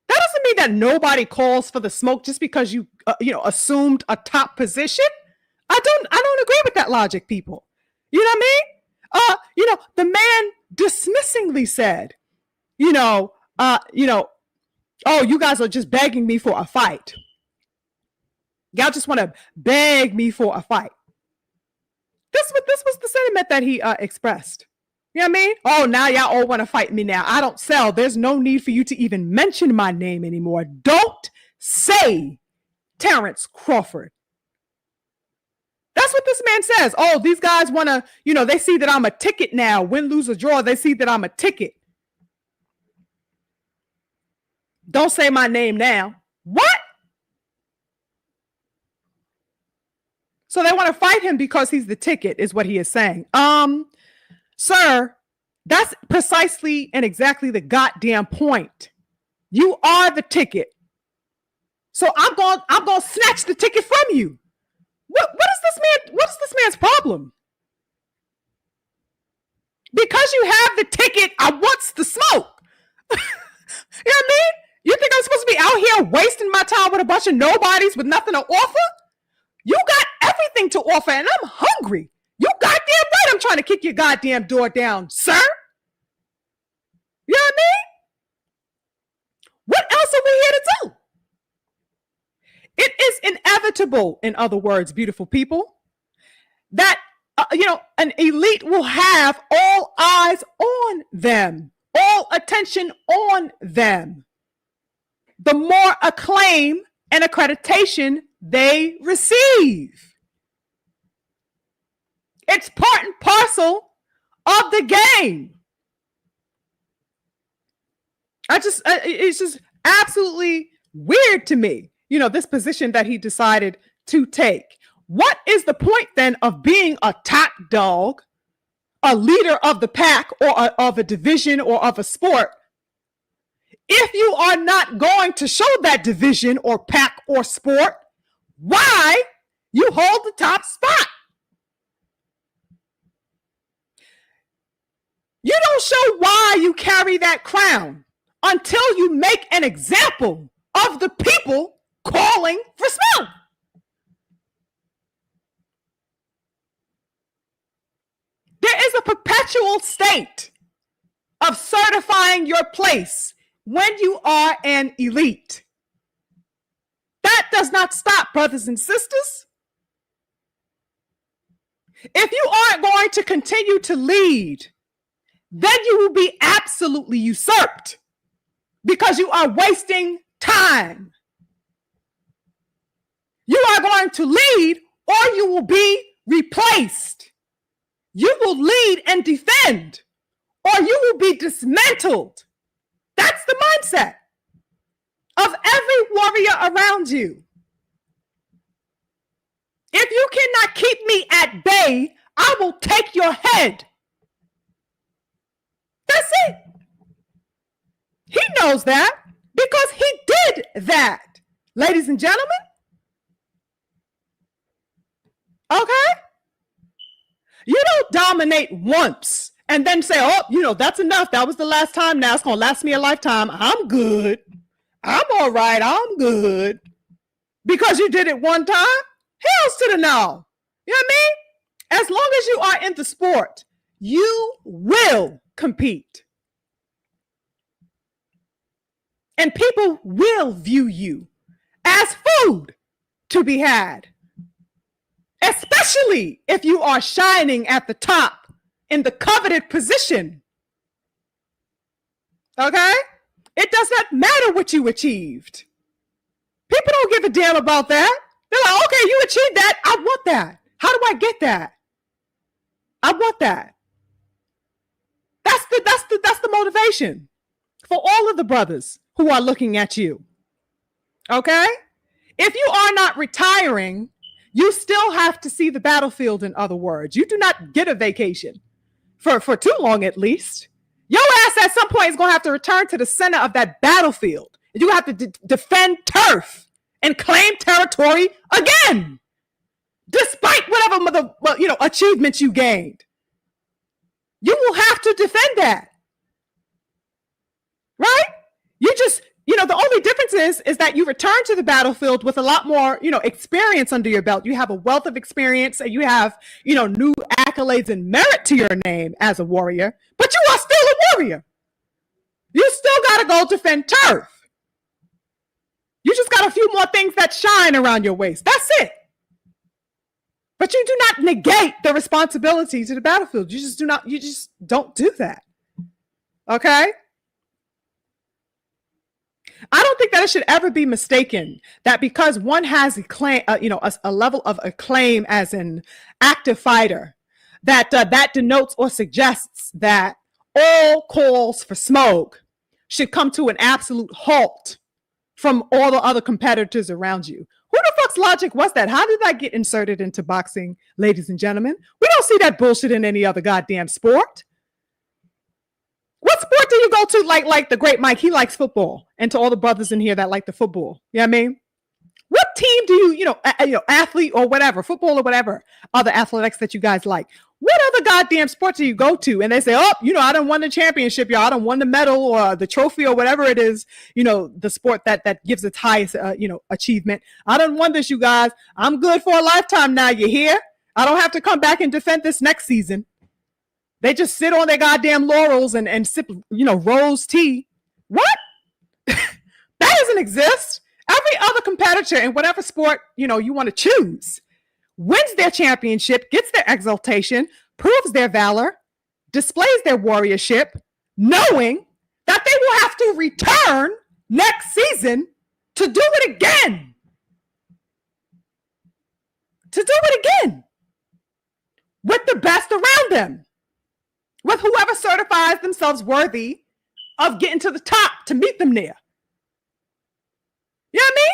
That doesn't mean that nobody calls for the smoke just because you assumed a top position. I don't agree with that logic, people. You know what I mean? The man dismissingly said, oh, you guys are just begging me for a fight. Y'all just want to beg me for a fight. This was the sentiment that he expressed. You know what I mean? Oh, now y'all all want to fight me now. I don't sell. There's no need for you to even mention my name anymore. Don't say Terrence Crawford. That's what this man says. Oh, these guys want to, they see that I'm a ticket now. Win, lose, or draw, they see that I'm a ticket. Don't say my name now. What? So they want to fight him because he's the ticket, is what he is saying. Sir, that's precisely and exactly the goddamn point. You are the ticket. So I'm going to snatch the ticket from you. What is this man's problem? Because you have the ticket, I want the smoke. You know what I mean? You think I'm supposed to be out here wasting my time with a bunch of nobodies with nothing to offer? You got everything to offer, and I'm hungry. You goddamn right I'm trying to kick your goddamn door down, sir. You know what I mean? What else are we here to do? It is inevitable, in other words, beautiful people, that, an elite will have all eyes on them, all attention on them. The more acclaim and accreditation they receive. It's part and parcel of the game. It's just absolutely weird to me, this position that he decided to take. What is the point then of being a top dog, a leader of the pack or of a division or of a sport, if you are not going to show that division or pack or sport why you hold the top spot? You don't show why you carry that crown until you make an example of the people calling for smoke. There is a perpetual state of certifying your place when you are an elite. That does not stop, brothers and sisters. If you aren't going to continue to lead, then you will be absolutely usurped because you are wasting time. You are going to lead or you will be replaced. You will lead and defend or you will be dismantled. That's the mindset of every warrior around you. If you cannot keep me at bay, I will take your head. That's it. He knows that because he did that, ladies and gentlemen. Okay? You don't dominate once and then say, oh, that's enough. That was the last time. Now it's going to last me a lifetime. I'm good. I'm all right. I'm good. Because you did it one time? Hells to the no. You know what I mean? As long as you are in the sport, you will compete. And people will view you as food. to be had, especially if you are shining at the top in the coveted position. Okay? It does not matter what you achieved. People don't give a damn about that. They're like, okay, you achieved that. I want that. How do I get that? I want that. That's the motivation for all of the brothers who are looking at you. Okay? If you are not retiring, you still have to see the battlefield, in other words. You do not get a vacation for too long, at least. Your ass at some point is going to have to return to the center of that battlefield. You have to defend turf and claim territory again, despite whatever achievements you gained. You will have to defend that, right? You just, the only difference is that you return to the battlefield with a lot more, experience under your belt. You have a wealth of experience, and you have, new accolades and merit to your name as a warrior, but you are still a warrior. You still got to go defend turf. You just got a few more things that shine around your waist. That's it. But you do not negate the responsibility to the battlefield. You just don't do that. Okay? I don't think that it should ever be mistaken that because one has a level of acclaim as an active fighter, that denotes or suggests that all calls for smoke should come to an absolute halt from all the other competitors around you. Who the fuck's logic was that? How did that get inserted into boxing, ladies and gentlemen? We don't see that bullshit in any other goddamn sport. What sport do you go to? Like the great Mike, he likes football. And to all the brothers in here that like the football, you know what I mean? What team do you, athlete or whatever, football or whatever, other athletics that you guys like? What other goddamn sports do you go to? And they say, oh, I done won the championship, y'all. I done won the medal or the trophy or whatever it is, the sport that gives its highest, achievement. I done won this, you guys. I'm good for a lifetime now. You hear? I don't have to come back and defend this next season. They just sit on their goddamn laurels and sip, rose tea. What? That doesn't exist. Every other competitor in whatever sport, you want to choose wins their championship, gets their exaltation, proves their valor, displays their warriorship, knowing that they will have to return next season to do it again. To do it again. With the best around them. With whoever certifies themselves worthy of getting to the top to meet them there. You know what I mean?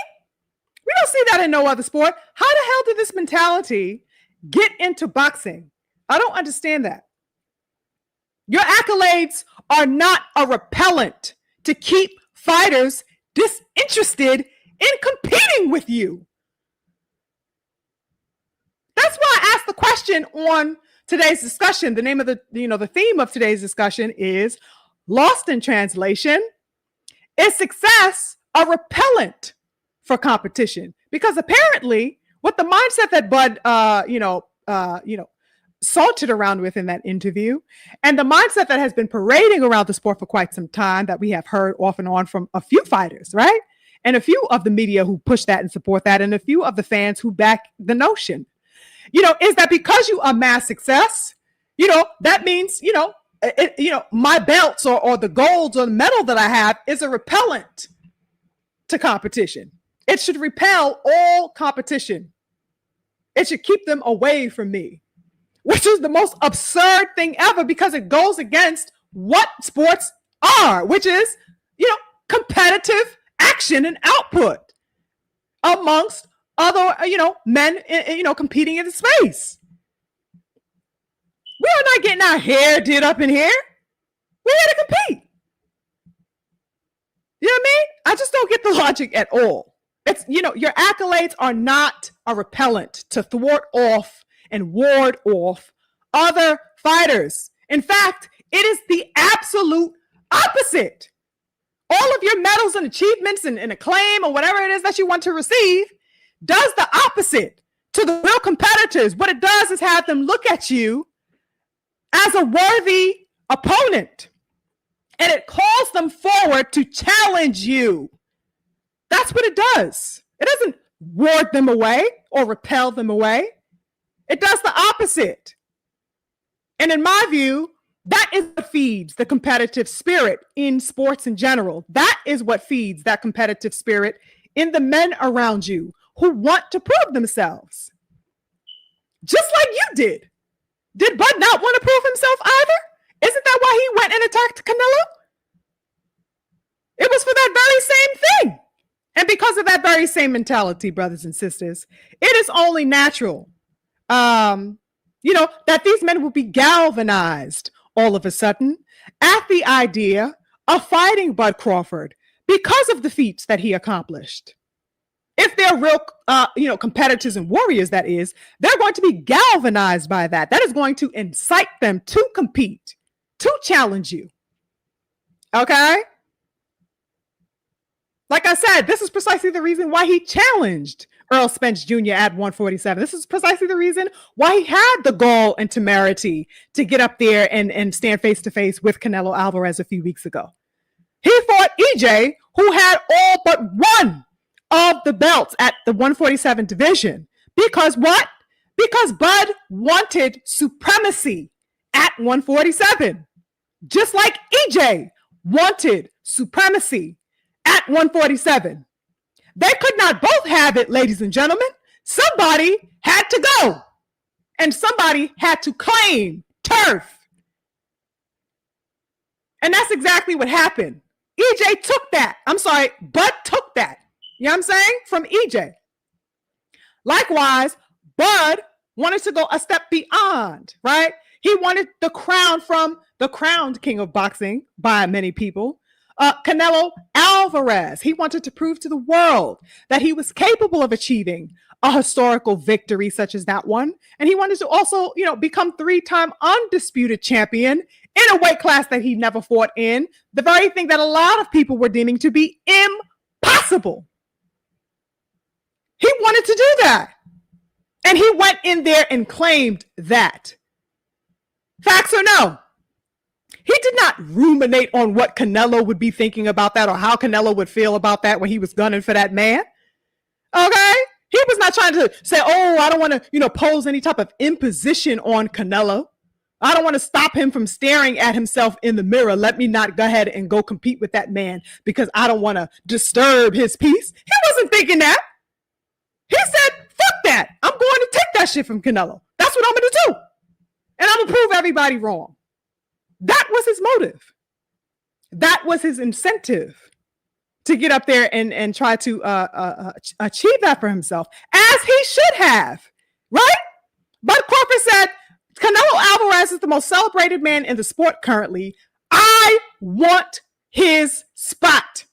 We don't see that in no other sport. How the hell did this mentality get into boxing? I don't understand that. Your accolades are not a repellent to keep fighters disinterested in competing with you. That's why I asked the question on today's discussion. The name of the theme of today's discussion is Lost in Translation. Is success a repellent for competition? Because apparently, with the mindset that Bud, salted around with in that interview, and the mindset that has been parading around the sport for quite some time, that we have heard off and on from a few fighters, right? And a few of the media who push that and support that, and a few of the fans who back the notion, is that because you amass success, that means, my belts or the golds or the medal that I have is a repellent to competition. It should repel all competition. It should keep them away from me, which is the most absurd thing ever, because it goes against what sports are, which is, competitive action and output amongst other, men, competing in the space. We are not getting our hair did up in here. We're here to compete. You know what I mean? I just don't get the logic at all. It's, your accolades are not a repellent to thwart off and ward off other fighters. In fact, it is the absolute opposite. All of your medals and achievements and acclaim or whatever it is that you want to receive does the opposite to the real competitors. What it does is have them look at you as a worthy opponent, and it calls them forward to challenge you. That's what it does. It doesn't ward them away or repel them away. It does the opposite. And in my view, that is what feeds the competitive spirit in sports in general. That is what feeds that competitive spirit in the men around you who want to prove themselves. Just like you did. Did Bud not want to prove himself either? Isn't that why he went and attacked Canelo? It was for that very same thing. And because of that very same mentality, brothers and sisters, it is only natural, that these men will be galvanized all of a sudden at the idea of fighting Bud Crawford because of the feats that he accomplished. If they're real, competitors and warriors, that is, they're going to be galvanized by that. That is going to incite them to compete, to challenge you. Okay? Like I said, this is precisely the reason why he challenged Earl Spence Jr. at 147. This is precisely the reason why he had the gall and temerity to get up there and stand face to face with Canelo Alvarez a few weeks ago. He fought EJ, who had all but one of the belts at the 147 division. Because what? Because Bud wanted supremacy at 147. Just like EJ wanted supremacy at 147. They could not both have it, ladies and gentlemen. Somebody had to go. And somebody had to claim turf. And that's exactly what happened. EJ took that. Bud took that. You know what I'm saying? From EJ. Likewise, Bud wanted to go a step beyond, right? He wanted the crown from the crowned king of boxing by many people, Canelo Alvarez. He wanted to prove to the world that he was capable of achieving a historical victory such as that one. And he wanted to also, become 3-time undisputed champion in a weight class that he never fought in, the very thing that a lot of people were deeming to be impossible. He wanted to do that. And he went in there and claimed that. Facts or no? He did not ruminate on what Canelo would be thinking about that or how Canelo would feel about that when he was gunning for that man. Okay? He was not trying to say, I don't want to, pose any type of imposition on Canelo. I don't want to stop him from staring at himself in the mirror. Let me not go ahead and go compete with that man because I don't want to disturb his peace. He wasn't thinking that. He said, fuck that. I'm going to take that shit from Canelo. That's what I'm going to do. And I'm going to prove everybody wrong. That was his motive. That was his incentive to get up there and try to achieve that for himself, as he should have, right? Bud Crawford said, Canelo Alvarez is the most celebrated man in the sport currently. I want his spot.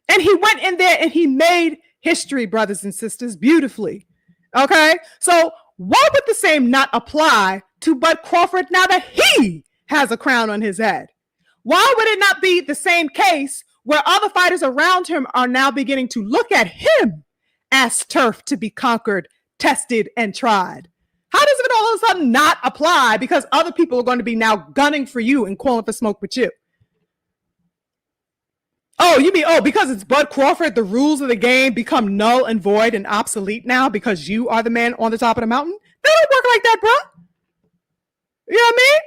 And he went in there and he made history, brothers and sisters, beautifully. Okay? So why would the same not apply to Bud Crawford now that he has a crown on his head? Why would it not be the same case where other fighters around him are now beginning to look at him as turf to be conquered, tested, and tried? How does it all of a sudden not apply because other people are going to be now gunning for you and calling for smoke with you? Oh, you mean, because it's Bud Crawford, the rules of the game become null and void and obsolete now because you are the man on the top of the mountain? That don't work like that, bro. You know what I mean?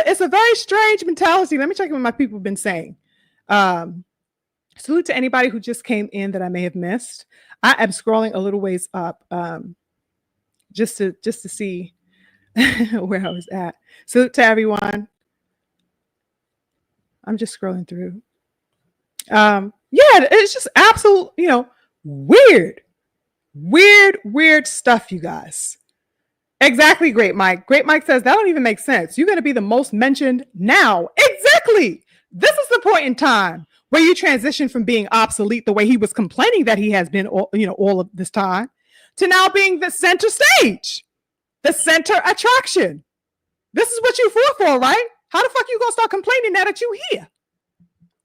It's a very strange mentality. Let me check what my people have been saying. Salute to anybody who just came in that I may have missed. I am scrolling a little ways up just to see where I was at. Salute to everyone. I'm just scrolling through. It's just absolute, weird stuff, you guys. Exactly, Great Mike. Great Mike says that don't even make sense. You're going to be the most mentioned now. Exactly. This is the point in time where you transition from being obsolete the way he was complaining that he has been all of this time to now being the center stage, the center attraction. This is what you fought for, right? How the fuck you gonna start complaining now that you here?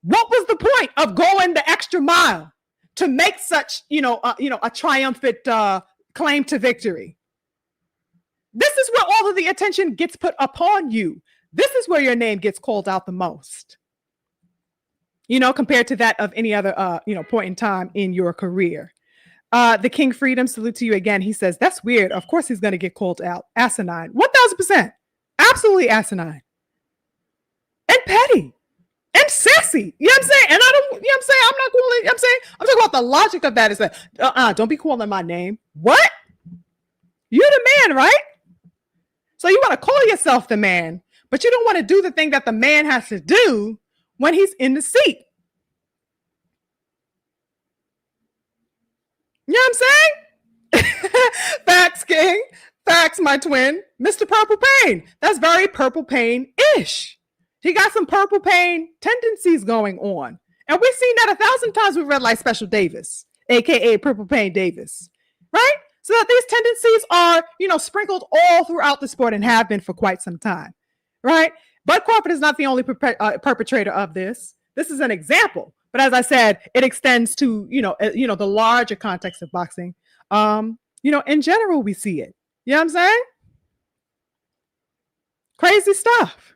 What was the point of going the extra mile to make such, a triumphant claim to victory? This is where all of the attention gets put upon you. This is where your name gets called out the most. compared to that of any other, point in time in your career. The King Freedom, salute to you again. He says, that's weird. Of course he's going to get called out. Asinine. 1000%. Absolutely asinine. And petty. And sassy. You know what I'm saying? And I don't, you know what I'm saying? I'm not calling, you know what I'm saying? I'm talking about the logic of that is that, don't be calling my name. What? You're the man, right? So you want to call yourself the man, but you don't want to do the thing that the man has to do when he's in the seat. You know what I'm saying? Facts, King. Facts, my twin. Mr. Purple Pain. That's very Purple Pain-ish. He got some Purple Pain tendencies going on. And we've seen that 1,000 times with Red Light Special Davis, a.k.a. Purple Pain Davis, right? So that these tendencies are, sprinkled all throughout the sport and have been for quite some time, right? Bud Crawford is not the only perpetrator of this. This is an example. But as I said, it extends to, the larger context of boxing. In general, we see it. You know what I'm saying? Crazy stuff.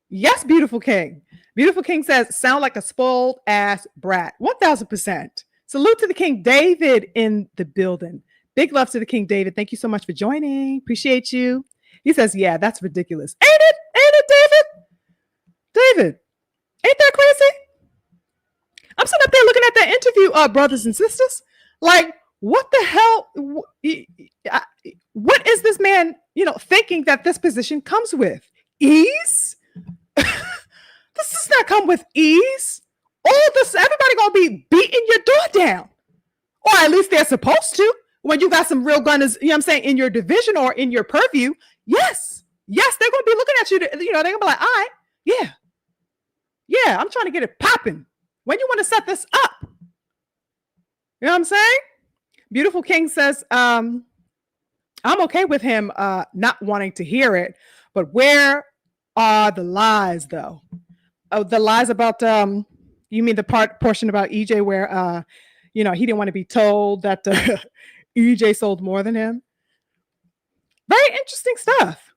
Yes, Beautiful King. Beautiful King says, sound like a spoiled ass brat. 1000%. Salute to the King David in the building. Big love to the King David. Thank you so much for joining. Appreciate you. He says, yeah, that's ridiculous. Ain't it? Ain't it, David? David, ain't that crazy? I'm sitting up there looking at that interview, brothers and sisters. Like, what the hell? What is this man, thinking that this position comes with? Ease? This does not come with ease. All this, everybody gonna be beating your door down. Or at least they're supposed to. When you got some real gunners, in your division or in your purview. Yes, they're gonna be looking at you. They're gonna be like, all right, yeah, I'm trying to get it popping. When you want to set this up? You know what I'm saying? Beautiful King says, I'm okay with him not wanting to hear it, but where are the lies, though? Oh, the lies about, you mean the portion about EJ where, he didn't want to be told that EJ sold more than him? Very interesting stuff.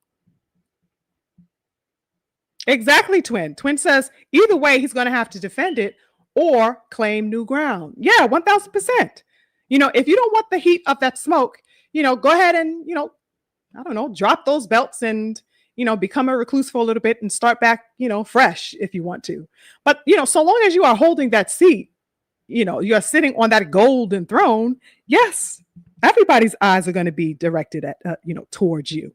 Exactly, Twin. Twin says, either way, he's going to have to defend it or claim new ground. Yeah, 1000%. If you don't want the heat of that smoke, go ahead and, drop those belts and, become a recluse for a little bit and start back, fresh if you want to. But, so long as you are holding that seat, you're sitting on that golden throne. Yes, everybody's eyes are going to be directed at, towards you.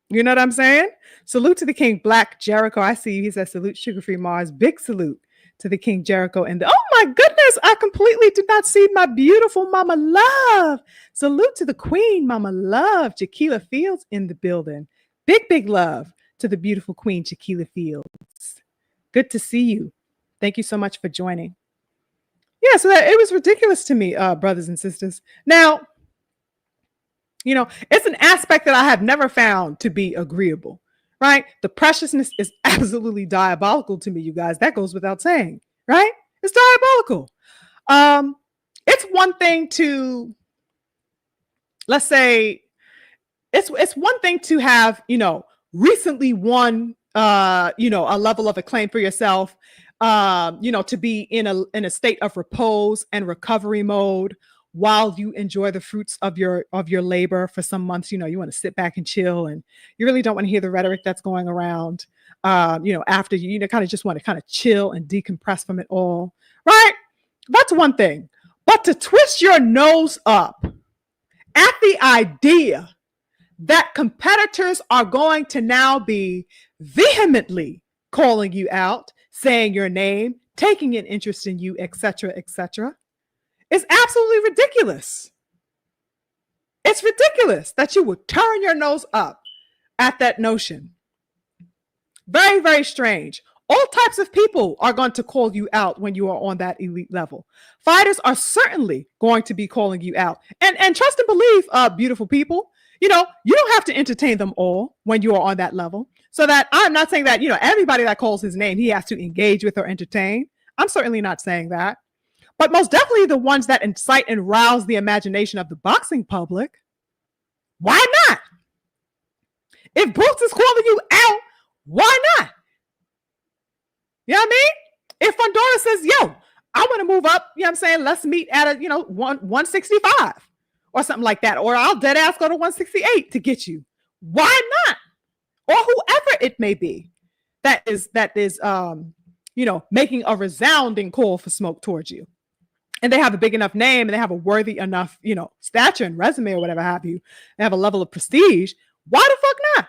You know what I'm saying? Salute to the King Black Jericho. I see you. He says, salute SugarFreeMars. Big salute to the King Jericho. And oh my goodness, I completely did not see my beautiful Mama Love. Salute to the Queen, Mama Love. Jaquila Fields in the building. Big love to the beautiful Queen, Jaquila Fields. Good to see you. Thank you so much for joining. Yeah, so it was ridiculous to me, brothers and sisters. Now, it's an aspect that I have never found to be agreeable, right? The preciousness is absolutely diabolical to me, you guys. That goes without saying, right? It's diabolical. It's one thing to, let's say, it's one thing to have, recently won, a level of acclaim for yourself, to be in a state of repose and recovery mode while you enjoy the fruits of your labor for some months. You want to sit back and chill, and you really don't want to hear the rhetoric that's going around, after you kind of just want to kind of chill and decompress from it all, right? That's one thing. But to twist your nose up at the idea that competitors are going to now be vehemently calling you out, saying your name, taking an interest in you, etc., is absolutely ridiculous. It's ridiculous that you would turn your nose up at that notion. Very, very strange. All types of people are going to call you out when you are on that elite level. Fighters are certainly going to be calling you out. And trust and believe, beautiful people, you don't have to entertain them all when you are on that level. So that I'm not saying that, everybody that calls his name, he has to engage with or entertain. I'm certainly not saying that. But most definitely the ones that incite and rouse the imagination of the boxing public. Why not? If Brooks is calling you out, why not? You know what I mean? If Fundora says, yo, I want to move up, you know what I'm saying? Let's meet at a, 165 or something like that. Or I'll dead ass go to 168 to get you. Why not? Or whoever it may be that is making a resounding call for smoke towards you. And they have a big enough name and they have a worthy enough, stature and resume or whatever have you. They have a level of prestige. Why the fuck not?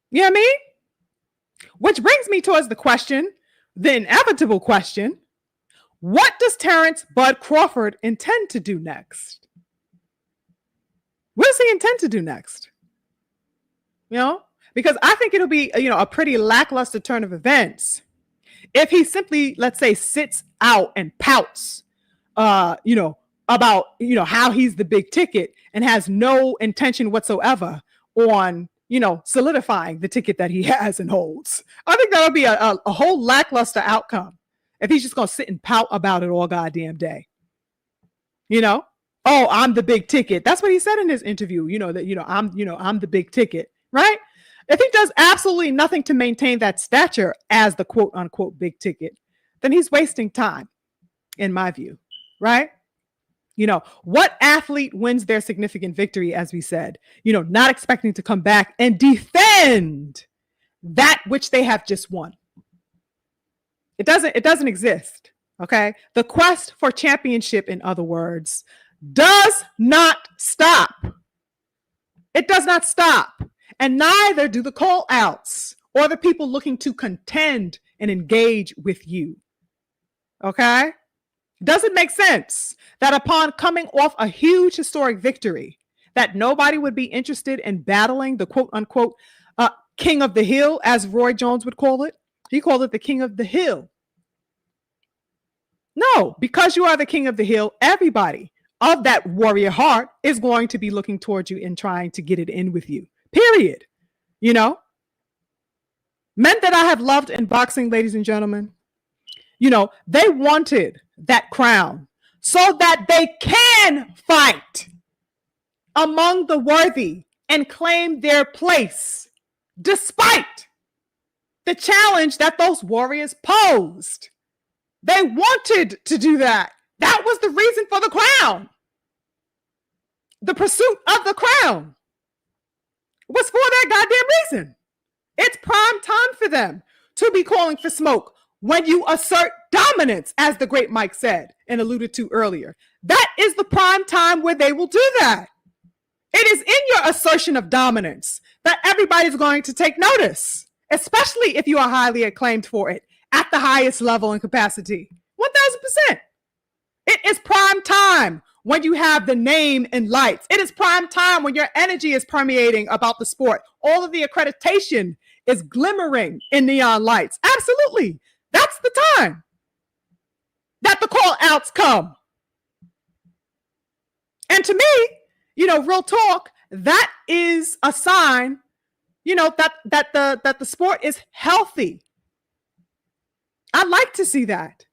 You know what I mean? Which brings me towards the inevitable question, what does Terrence Bud Crawford intend to do next? What does he intend to do next? Because I think it'll be, a pretty lackluster turn of events if he simply, let's say, sits out and pouts, about, how he's the big ticket and has no intention whatsoever on, solidifying the ticket that he has and holds. I think that'll be a whole lackluster outcome if he's just going to sit and pout about it all goddamn day. Oh, I'm the big ticket. That's what he said in his interview, I'm the big ticket, right? If he does absolutely nothing to maintain that stature as the quote unquote big ticket, then he's wasting time, in my view, right? What athlete wins their significant victory, as we said, not expecting to come back and defend that which they have just won? It doesn't exist. Okay. The quest for championship, in other words, does not stop. It does not stop. And neither do the call outs or the people looking to contend and engage with you. Okay. Does it make sense that upon coming off a huge historic victory, that nobody would be interested in battling the quote unquote king of the hill, as Roy Jones would call it? He called it the king of the hill. No, because you are the king of the hill, everybody of that warrior heart is going to be looking towards you and trying to get it in with you. Period. Men that I have loved in boxing, ladies and gentlemen, they wanted that crown so that they can fight among the worthy and claim their place, despite the challenge that those warriors posed. They wanted to do that. That was the reason for the crown. The pursuit of the crown was for that goddamn reason. It's prime time for them to be calling for smoke when you assert dominance, as the great Mike said and alluded to earlier. That is the prime time where they will do that. It is in your assertion of dominance that everybody's going to take notice, especially if you are highly acclaimed for it at the highest level and capacity. 1000%. It is prime time when you have the name and lights. It is prime time when your energy is permeating about the sport. All of the accreditation is glimmering in neon lights. Absolutely. That's the time that the call outs come. And to me, real talk, that is a sign, that the sport is healthy. I like to see that.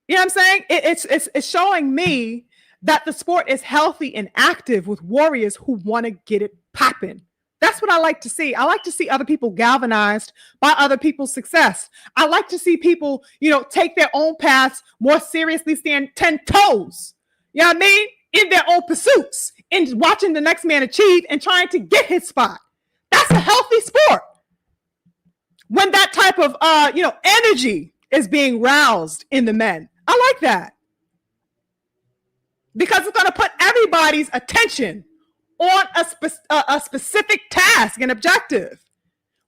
You know what I'm saying? It's showing me that the sport is healthy and active with warriors who want to get it popping. That's what I like to see. I like to see other people galvanized by other people's success. I like to see people, take their own paths more seriously, stand 10 toes, you know what I mean? In their own pursuits, in watching the next man achieve and trying to get his spot. That's a healthy sport. When that type of, energy is being roused in the men. I like that. Because it's going to put everybody's attention on a specific task and objective,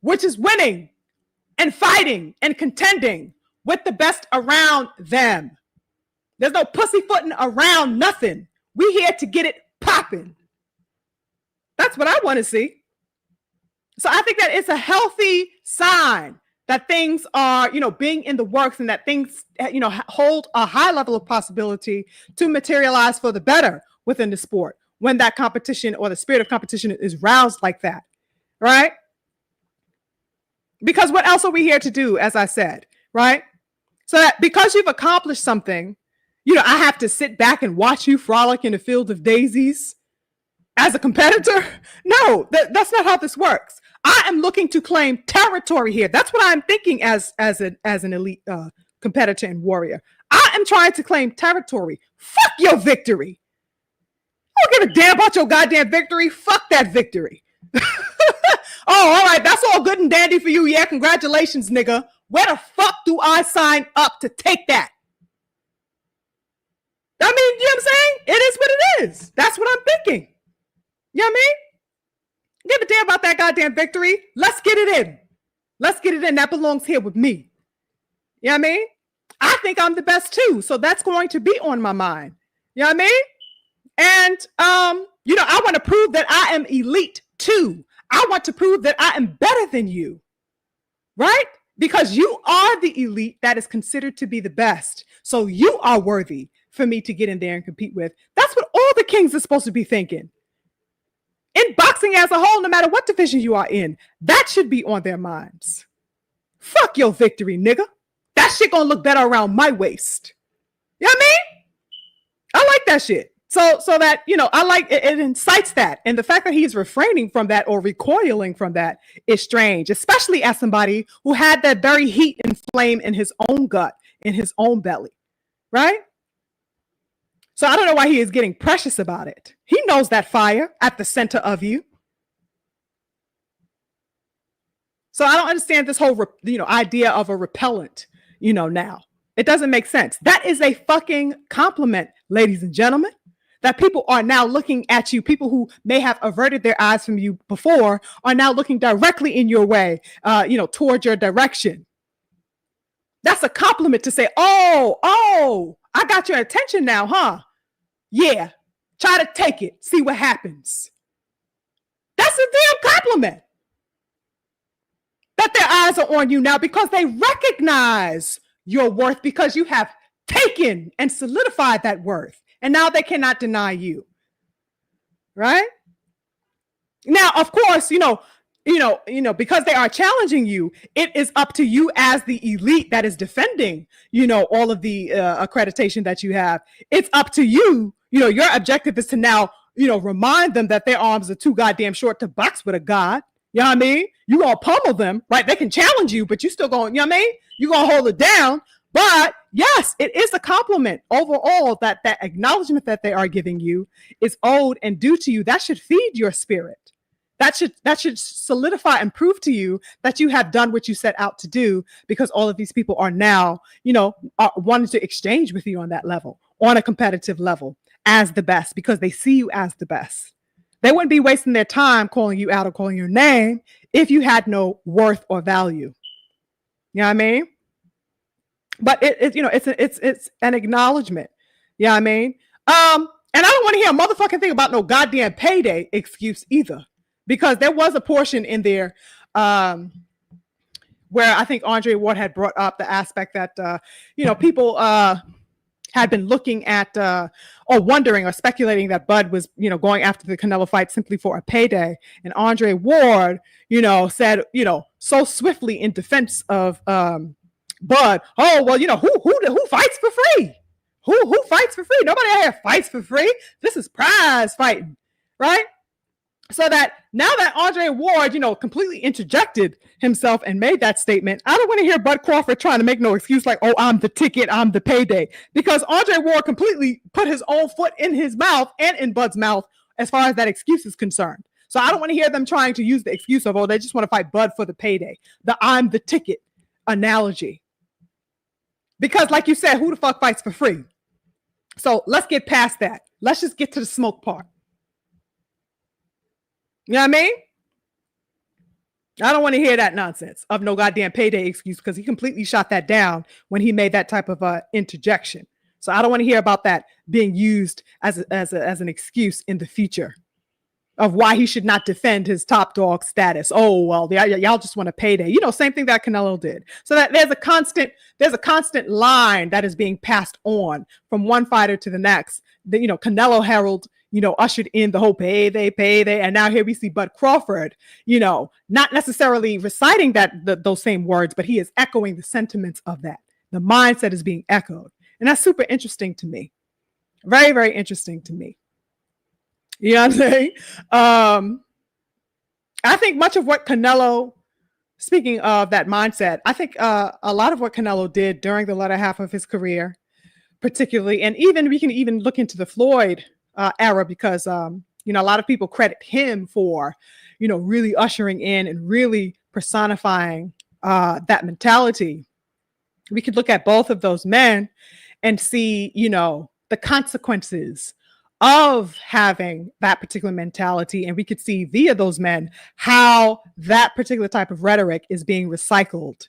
which is winning and fighting and contending with the best around them. There's no pussyfooting around nothing. We're here to get it popping. That's what I want to see. So I think that it's a healthy sign that things are, being in the works and that things, hold a high level of possibility to materialize for the better within the sport when that competition or the spirit of competition is roused like that, right? Because what else are we here to do, as I said, right? So that because you've accomplished something, I have to sit back and watch you frolic in a field of daisies as a competitor? No, that's not how this works. I am looking to claim territory here. That's what I'm thinking as an elite competitor and warrior. I am trying to claim territory. Fuck your victory. I don't give a damn about your goddamn victory. Fuck that victory. Oh, all right. That's all good and dandy for you. Yeah, congratulations, nigga. Where the fuck do I sign up to take that? I mean, you know what I'm saying? It is what it is. That's what I'm thinking. You know what I mean? Give a damn about that goddamn victory. Let's get it in. Let's get it in. That belongs here with me. You know what I mean? I think I'm the best too. So that's going to be on my mind. You know what I mean? And, I want to prove that I am elite too. I want to prove that I am better than you. Right? Because you are the elite that is considered to be the best. So you are worthy for me to get in there and compete with. That's what all the kings are supposed to be thinking. In boxing as a whole, no matter what division you are in, that should be on their minds. Fuck your victory, nigga. That shit gonna look better around my waist. You know what I mean? I like that shit. So that, I like it, it incites that. And the fact that he's refraining from that or recoiling from that is strange, especially as somebody who had that very heat and flame in his own gut, in his own belly, right? So I don't know why he is getting precious about it. He knows that fire at the center of you. So I don't understand this whole, idea of a repellent, now. It doesn't make sense. That is a fucking compliment, ladies and gentlemen, that people are now looking at you. People who may have averted their eyes from you before are now looking directly in your way, towards your direction. That's a compliment to say, oh, I got your attention now, huh? Yeah, try to take it, see what happens. That's a damn compliment. That their eyes are on you now because they recognize your worth because you have taken and solidified that worth. And now they cannot deny you. Right? Now, of course, because they are challenging you, it is up to you as the elite that is defending, all of the accreditation that you have. It's up to you. Your objective is to now, remind them that their arms are too goddamn short to box with a god. You know what I mean? You gonna pummel them, right? They can challenge you, but you still going, you know what I mean? You gonna hold it down. But yes, it is a compliment overall that acknowledgement that they are giving you is owed and due to you. That should feed your spirit. That should solidify and prove to you that you have done what you set out to do, because all of these people are now, wanting to exchange with you on that level, on a competitive level as the best, because they see you as the best. They wouldn't be wasting their time calling you out or calling your name if you had no worth or value. You know what I mean? But it's an acknowledgement. You know what I mean? And I don't want to hear a motherfucking thing about no goddamn payday excuse either, because there was a portion in there where I think Andre Ward had brought up the aspect that people had been looking at or wondering or speculating that Bud was, going after the Canelo fight simply for a payday. And Andre Ward, said, so swiftly in defense of Bud, oh, well, who fights for free? Who fights for free? Nobody out here fights for free. This is prize fighting, right? So that now that Andre Ward, completely interjected himself and made that statement, I don't want to hear Bud Crawford trying to make no excuse like, oh, I'm the ticket, I'm the payday. Because Andre Ward completely put his own foot in his mouth and in Bud's mouth as far as that excuse is concerned. So I don't want to hear them trying to use the excuse of, oh, they just want to fight Bud for the payday. The I'm the ticket analogy. Because like you said, who the fuck fights for free? So let's get past that. Let's just get to the smoke part. You know what I mean? I don't want to hear that nonsense of no goddamn payday excuse, because he completely shot that down when he made that type of interjection. So I don't want to hear about that being used as an excuse in the future of why he should not defend his top dog status. Oh, well, y'all just want a payday. Same thing that Canelo did. So that there's a constant line that is being passed on from one fighter to the next. Canelo herald, ushered in the whole payday. And now here we see Bud Crawford, not necessarily reciting those same words, but he is echoing the sentiments of that. The mindset is being echoed. And that's super interesting to me. Very, very interesting to me. You know what I'm saying? I think much of what Canelo, speaking of that mindset, I think a lot of what Canelo did during the latter half of his career, particularly, and even we can even look into the Floyd era because a lot of people credit him for, really ushering in and really personifying that mentality. We could look at both of those men and see, the consequences of having that particular mentality. And we could see via those men how that particular type of rhetoric is being recycled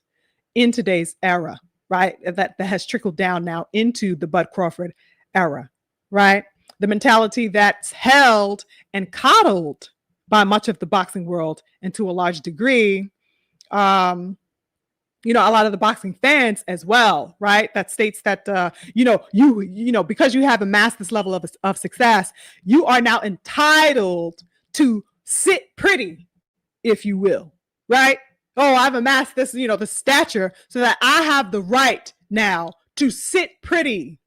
in today's era, right? That has trickled down now into the Bud Crawford era, right? The mentality that's held and coddled by much of the boxing world, and to a large degree, a lot of the boxing fans as well, right? That states that, because you have amassed this level of success, you are now entitled to sit pretty, if you will, right? Oh, I've amassed this, the stature so that I have the right now to sit pretty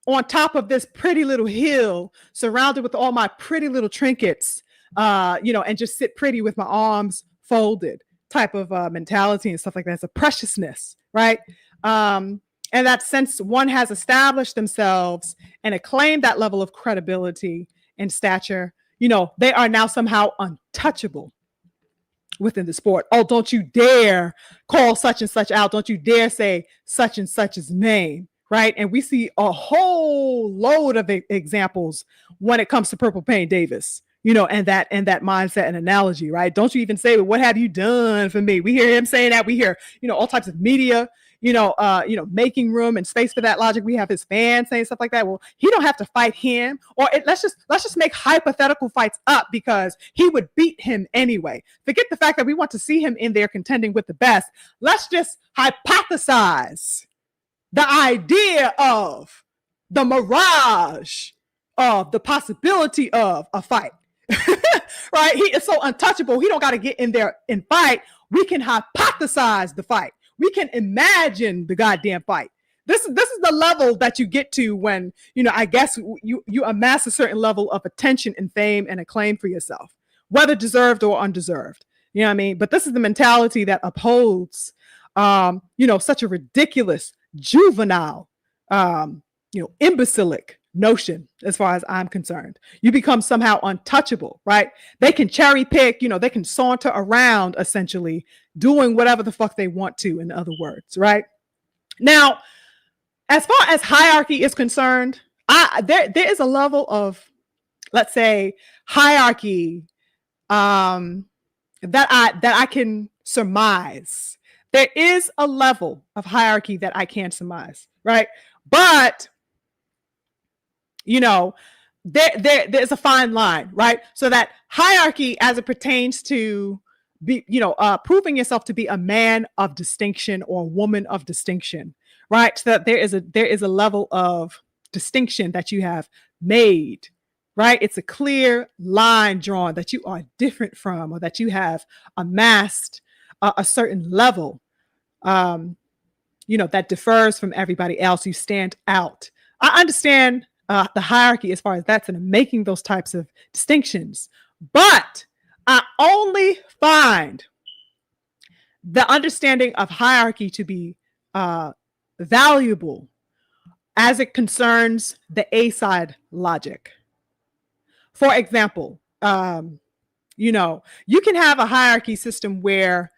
on top of this pretty little hill surrounded with all my pretty little trinkets, and just sit pretty with my arms folded type of mentality and stuff like that. It's a preciousness, right? And that since one has established themselves and acclaimed that level of credibility and stature, they are now somehow untouchable within the sport. Oh, don't you dare call such and such out. Don't you dare say such and such's name, right? And we see a whole load of examples when it comes to Purple Pain Davis, and that mindset and analogy, right? Don't you even say, what have you done for me? We hear him saying that. We hear, all types of media, making room and space for that logic. We have his fans saying stuff like that. Well, he don't have to fight him, or let's just make hypothetical fights up because he would beat him anyway. Forget the fact that we want to see him in there contending with the best. Let's just hypothesize the idea of the mirage of the possibility of a fight. Right? He is so untouchable. He don't got to get in there and fight. We can hypothesize the fight. We can imagine the goddamn fight. This is the level that you get to when, I guess you amass a certain level of attention and fame and acclaim for yourself, whether deserved or undeserved. You know what I mean? But this is the mentality that upholds, such a ridiculous, juvenile, imbecilic notion as far as I'm concerned. You become somehow untouchable, right? They can cherry pick, they can saunter around essentially doing whatever the fuck they want to, in other words, right? Now, as far as hierarchy is concerned, there is a level of, let's say, hierarchy that I can surmise. There is a level of hierarchy that I can surmise, right? But there's a fine line, right? So that hierarchy, as it pertains to proving yourself to be a man of distinction or a woman of distinction, right? So that there is a level of distinction that you have made, right? It's a clear line drawn that you are different from, or that you have amassed a certain level, that differs from everybody else. You stand out. I understand the hierarchy as far as that's in making those types of distinctions, but I only find the understanding of hierarchy to be valuable as it concerns the A-side logic. For example, you can have a hierarchy system where,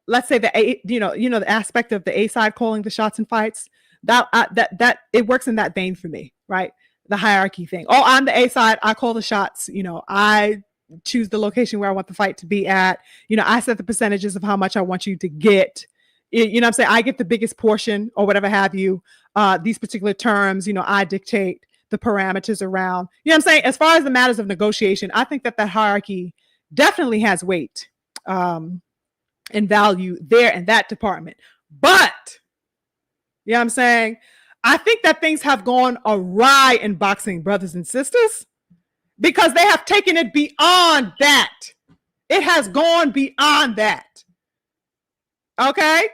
let's say the aspect of the A-side calling the shots in fights, that it works in that vein for me, right? The hierarchy thing. Oh, I'm the A-side. I call the shots. I choose the location where I want the fight to be at. I set the percentages of how much I want you to get. What I'm saying? I get the biggest portion or whatever have you. These particular terms, I dictate the parameters around. What I'm saying? As far as the matters of negotiation, I think that hierarchy definitely has weight and value there in that department. But, what I'm saying? I think that things have gone awry in boxing, brothers and sisters, because they have taken it beyond that. It has gone beyond that. Okay?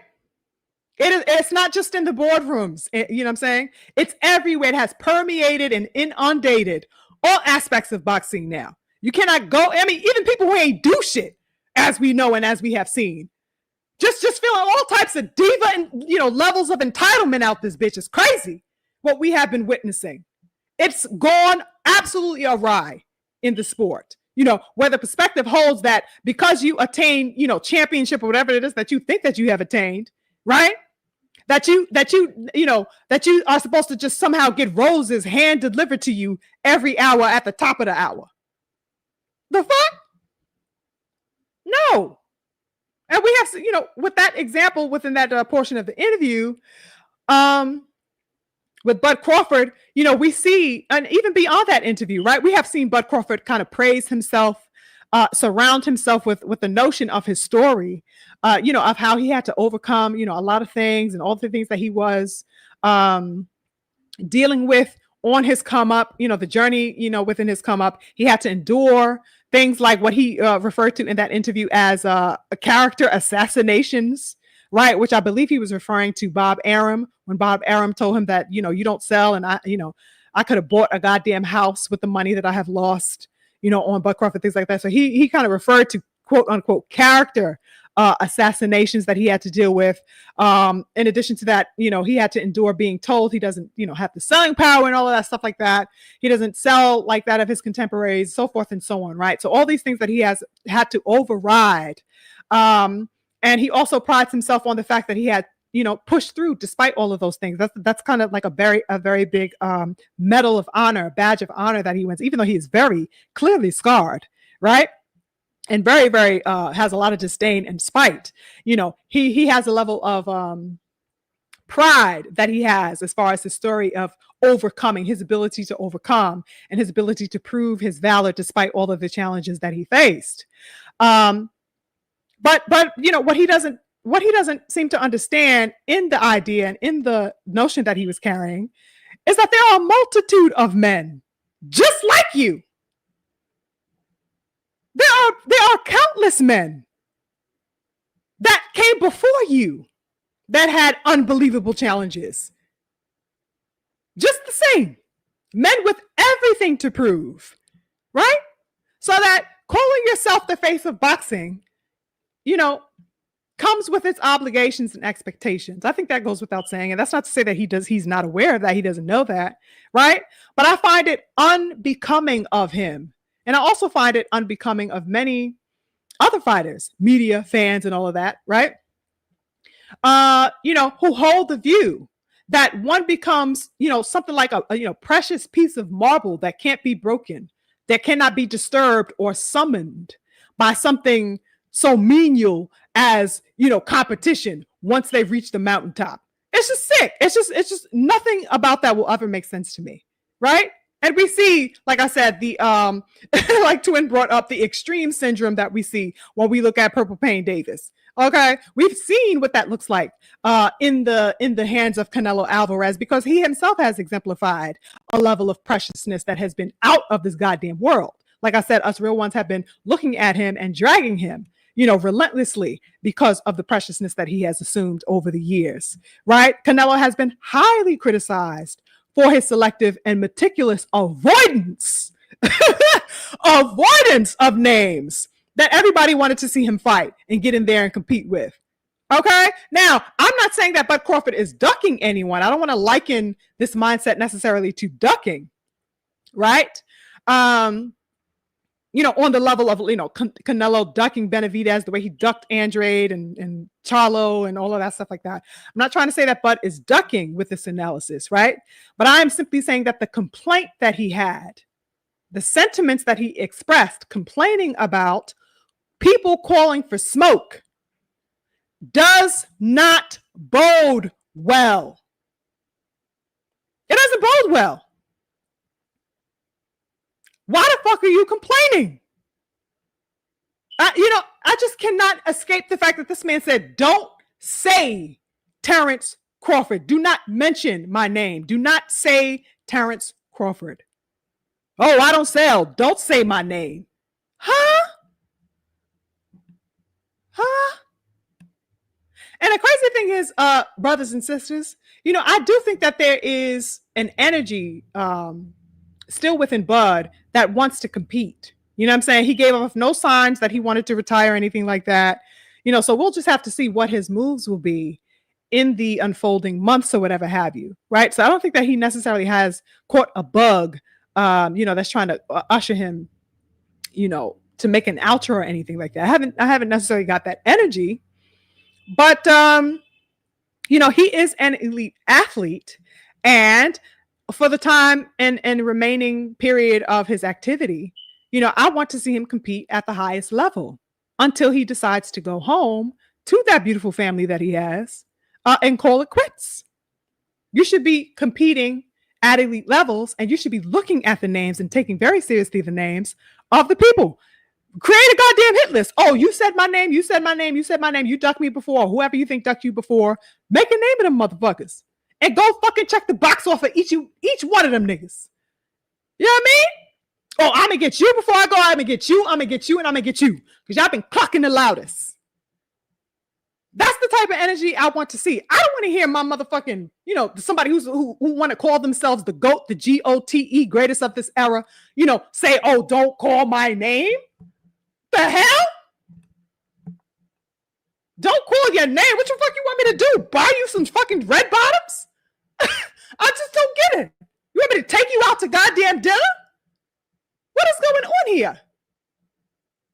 It's not just in the boardrooms. You know what I'm saying? It's everywhere. It has permeated and inundated all aspects of boxing now. You cannot go. I mean, even people who ain't do shit as we know and as we have seen. Just feeling all types of diva and levels of entitlement out this bitch is crazy. What we have been witnessing, it's gone absolutely awry in the sport. Where the perspective holds that because you attain, championship or whatever it is that you think that you have attained, right? That you are supposed to just somehow get roses hand delivered to you every hour at the top of the hour. The fuck? No. And we have, with that example within that portion of the interview, with Bud Crawford, we see, and even beyond that interview, right? We have seen Bud Crawford kind of praise himself, surround himself with the notion of his story, of how he had to overcome, a lot of things and all the things that he was dealing with on his come up, the journey, within his come up. He had to endure things like what he referred to in that interview as a character assassinations, right? Which I believe he was referring to Bob Arum, when Bob Arum told him that, you don't sell. And I could have bought a goddamn house with the money that I have lost, on Bud Crawford, things like that. So he kind of referred to quote unquote character assassinations that he had to deal with. In addition to that, he had to endure being told he doesn't, have the selling power and all of that stuff like that. He doesn't sell like that of his contemporaries, so forth and so on, right? So all these things that he has had to override. And he also prides himself on the fact that he had, pushed through despite all of those things. That's kind of like a very big medal of honor, badge of honor that he wins, even though he is very clearly scarred, right? And very, very has a lot of disdain and spite. He has a level of pride that he has as far as his story of overcoming, his ability to overcome and his ability to prove his valor despite all of the challenges that he faced. But what he doesn't seem to understand in the idea and in the notion that he was carrying is that there are a multitude of men just like you. There are countless men that came before you that had unbelievable challenges. Just the same. Men with everything to prove, right? So that calling yourself the face of boxing, comes with its obligations and expectations. I think that goes without saying. And that's not to say that he's not aware of that. He doesn't know that, right? But I find it unbecoming of him. And I also find it unbecoming of many other fighters, media, fans, and all of that, right? Who hold the view that one becomes, something like a precious piece of marble that can't be broken, that cannot be disturbed or summoned by something so menial as, competition once they've reached the mountaintop. It's just sick. It's just nothing about that will ever make sense to me, right? And we see, like I said, the like Twin brought up, the extreme syndrome that we see when we look at Purple Pain Davis. Okay, we've seen what that looks like in the hands of Canelo Alvarez, because he himself has exemplified a level of preciousness that has been out of this goddamn world. Like I said, us real ones have been looking at him and dragging him, relentlessly because of the preciousness that he has assumed over the years, right? Canelo has been highly criticized for his selective and meticulous avoidance of names that everybody wanted to see him fight and get in there and compete with. Okay. Now, I'm not saying that Bud Crawford is ducking anyone. I don't want to liken this mindset necessarily to ducking, right? On the level of, Canelo ducking Benavidez, the way he ducked Andrade and Charlo and all of that stuff like that. I'm not trying to say that Bud is ducking with this analysis, right? But I am simply saying that the complaint that he had, the sentiments that he expressed, complaining about people calling for smoke, does not bode well. It doesn't bode well. Why the fuck are you complaining? I just cannot escape the fact that this man said, don't say Terrence Crawford. Do not mention my name. Do not say Terrence Crawford. Oh, I don't sell. Don't say my name. Huh? And the crazy thing is, brothers and sisters, I do think that there is an energy still within Bud that wants to compete, You know what I'm saying? He gave off no signs that he wanted to retire or anything like that. So we'll just have to see what his moves will be in the unfolding months or whatever have you, right? So I don't think that he necessarily has caught a bug, that's trying to usher him, to make an outro or anything like that. I haven't necessarily got that energy, but he is an elite athlete, and for the time and remaining period of his activity, I want to see him compete at the highest level until he decides to go home to that beautiful family that he has and call it quits. You should be competing at elite levels, and you should be looking at the names and taking very seriously the names of the people. Create a goddamn hit list. Oh, you said my name, you said my name, you said my name, you ducked me before, whoever you think ducked you before. Make a name of them motherfuckers. And go fucking check the box off of each one of them niggas. You know what I mean? Oh, I'm gonna get you before I go. I'm gonna get you, and I'm gonna get you. Because y'all been clocking the loudest. That's the type of energy I want to see. I don't want to hear my motherfucking, somebody who want to call themselves the GOAT, the GOTE, greatest of this era, say, oh, don't call my name. The hell? Don't call your name. What the fuck you want me to do? Buy you some fucking red bottoms? I just don't get it. You want me to take you out to goddamn dinner? What is going on here?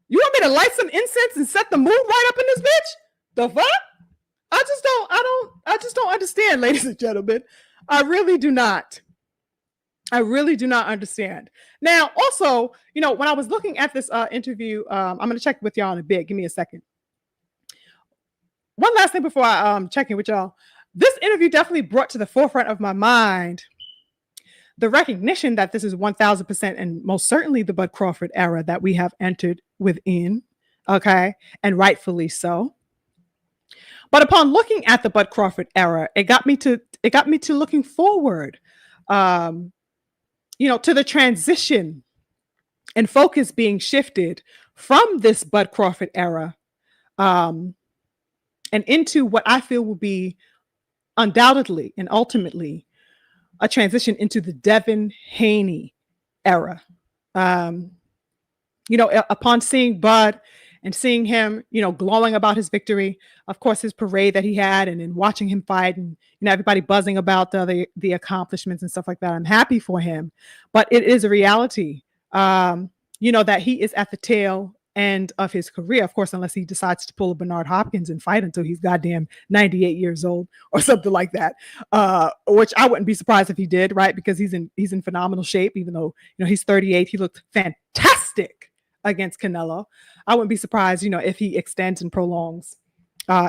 You want me to light some incense and set the mood right up in this bitch? The fuck? I just don't understand, ladies and gentlemen. I really do not. I really do not understand. Now, also, when I was looking at this interview, I'm going to check with y'all in a bit. Give me a second. One last thing before I check in with y'all. This interview definitely brought to the forefront of my mind the recognition that this is 1000% and most certainly the Bud Crawford era that we have entered within. Okay. And rightfully so. But upon looking at the Bud Crawford era, it got me to looking forward, to the transition and focus being shifted from this Bud Crawford era, and into what I feel will be undoubtedly and ultimately a transition into the Devin Haney era. Upon seeing Bud and seeing him, glowing about his victory, of course, his parade that he had, and then watching him fight, and everybody buzzing about the accomplishments and stuff like that. I'm happy for him, but it is a reality, that he is at the tail end of his career, of course, unless he decides to pull a Bernard Hopkins and fight until he's goddamn 98 years old or something like that, which I wouldn't be surprised if he did, right? Because he's in phenomenal shape, even though he's 38. He looked fantastic against Canelo. I wouldn't be surprised, if he extends and prolongs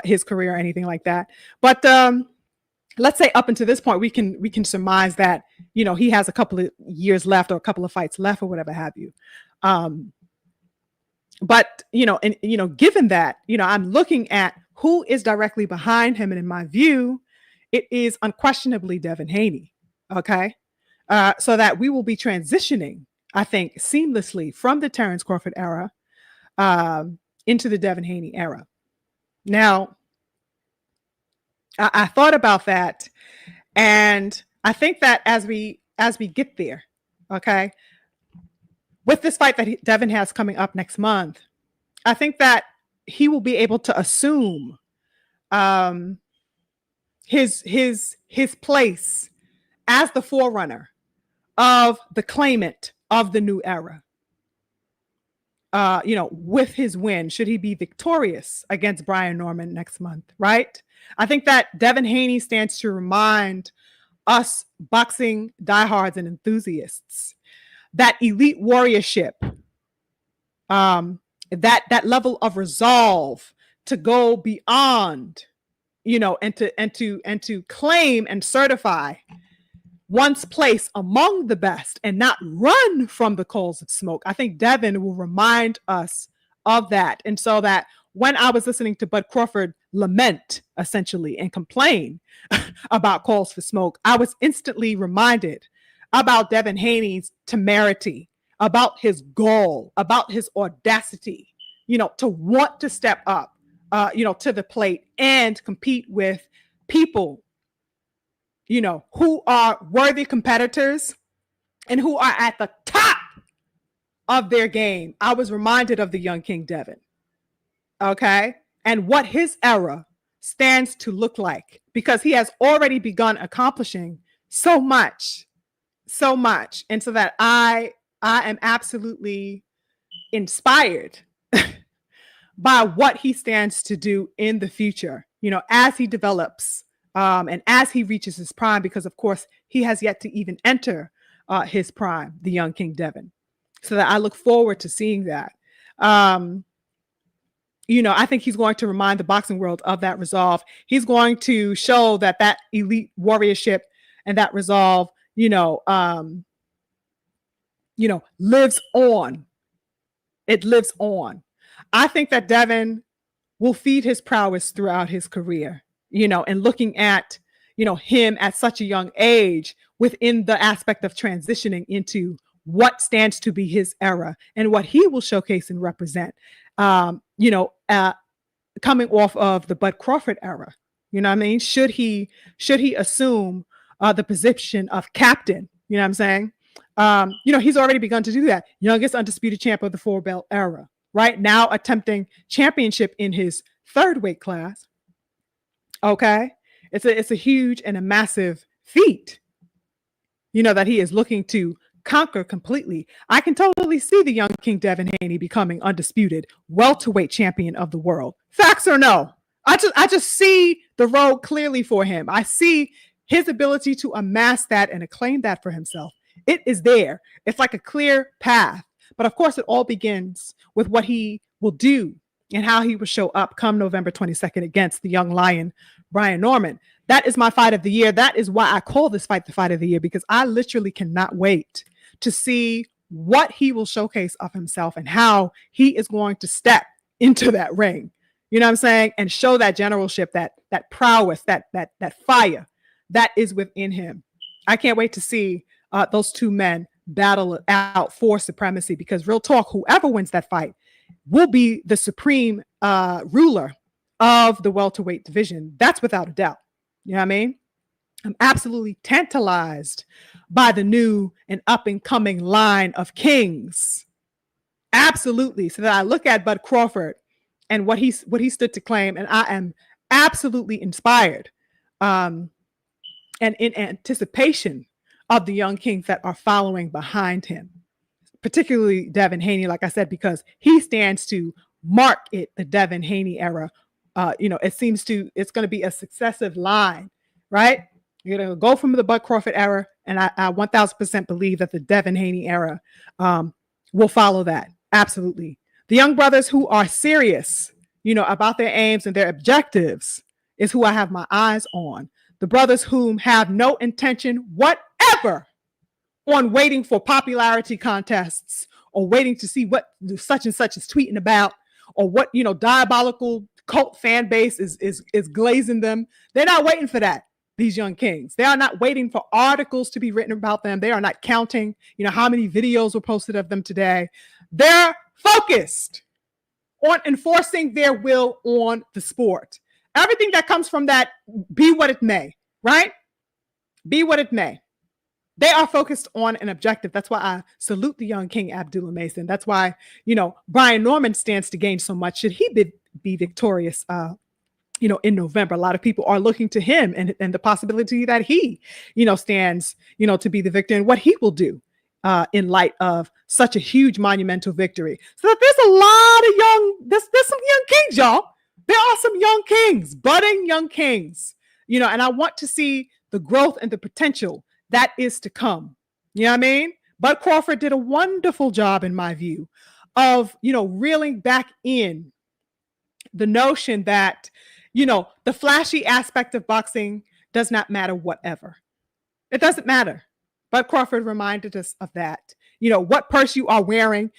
his career or anything like that. But let's say up until this point, we can surmise that he has a couple of years left or a couple of fights left or whatever have you. But given that, I'm looking at who is directly behind him, and in my view, it is unquestionably Devin Haney. Okay, so that we will be transitioning, I think, seamlessly from the Terence Crawford era into the Devin Haney era. Now, I thought about that, and I think that as we get there, okay, with this fight that Devin has coming up next month, I think that he will be able to assume his place as the forerunner of the claimant of the new era. With his win, should he be victorious against Brian Norman next month, right? I think that Devin Haney stands to remind us boxing diehards and enthusiasts that elite warriorship, that level of resolve to go beyond, and to claim and certify one's place among the best and not run from the coals of smoke. I think Devin will remind us of that. And so that when I was listening to Bud Crawford lament essentially and complain about calls for smoke, I was instantly reminded about Devin Haney's temerity, about his gall, about his audacity, to want to step up, to the plate and compete with people, who are worthy competitors and who are at the top of their game, I was reminded of the young King Devin. Okay. And what his era stands to look like, because he has already begun accomplishing so much, so much. And so that I am absolutely inspired by what he stands to do in the future, as he develops and as he reaches his prime, because of course he has yet to even enter his prime, the young King Devin. So that I look forward to seeing that. I think he's going to remind the boxing world of that resolve. He's going to show that elite warriorship and that resolve, lives on. It lives on. I think that Devin will feed his prowess throughout his career, and looking at, him at such a young age within the aspect of transitioning into what stands to be his era and what he will showcase and represent, coming off of the Bud Crawford era. You know what I mean? Should he assume the position of captain? You know what I'm saying? He's already begun to do that. Youngest undisputed champ of the 4-belt era, right? Now attempting championship in his 3rd weight class. Okay. It's a huge and a massive feat, that he is looking to conquer completely. I can totally see the young King Devin Haney becoming undisputed welterweight champion of the world. Facts or no? I just see the road clearly for him. I see his ability to amass that and acclaim that for himself. It is there. It's like a clear path. But of course, it all begins with what he will do and how he will show up come November 22nd against the young lion, Brian Norman. That is my fight of the year. That is why I call this fight the fight of the year, because I literally cannot wait to see what he will showcase of himself and how he is going to step into that ring. You know what I'm saying? And show that generalship, that prowess, that fire that is within him. I can't wait to see those two men battle it out for supremacy, because real talk, whoever wins that fight will be the supreme ruler of the welterweight division. That's without a doubt. You know what I mean? I'm absolutely tantalized by the new and up and coming line of kings. Absolutely. So that I look at Bud Crawford and what he stood to claim, and I am absolutely inspired and in anticipation of the young kings that are following behind him, particularly Devin Haney, like I said, because he stands to mark it, the Devin Haney era. It's going to be a successive line, right? You're going to go from the Bud Crawford era, and I 1000% believe that the Devin Haney era will follow that. Absolutely. The young brothers who are serious, about their aims and their objectives is who I have my eyes on. The brothers whom have no intention whatever on waiting for popularity contests or waiting to see what such and such is tweeting about, or what, diabolical cult fan base is glazing them. They're not waiting for that. These young kings, they are not waiting for articles to be written about them. They are not counting, how many videos were posted of them today. They're focused on enforcing their will on the sport. Everything that comes from that, be what it may, right? Be what it may. They are focused on an objective. That's why I salute the young King Abdullah Mason. That's why, Brian Norman stands to gain so much should he be victorious, in November. A lot of people are looking to him and the possibility that he, stands, to be the victor and what he will do in light of such a huge monumental victory. So that there's a lot of there's some young kings, y'all. There are some young kings, budding young kings, and I want to see the growth and the potential that is to come. You know what I mean? Bud Crawford did a wonderful job, in my view, of, reeling back in the notion that, the flashy aspect of boxing does not matter whatever. It doesn't matter. Bud Crawford reminded us of that. What purse you are wearing,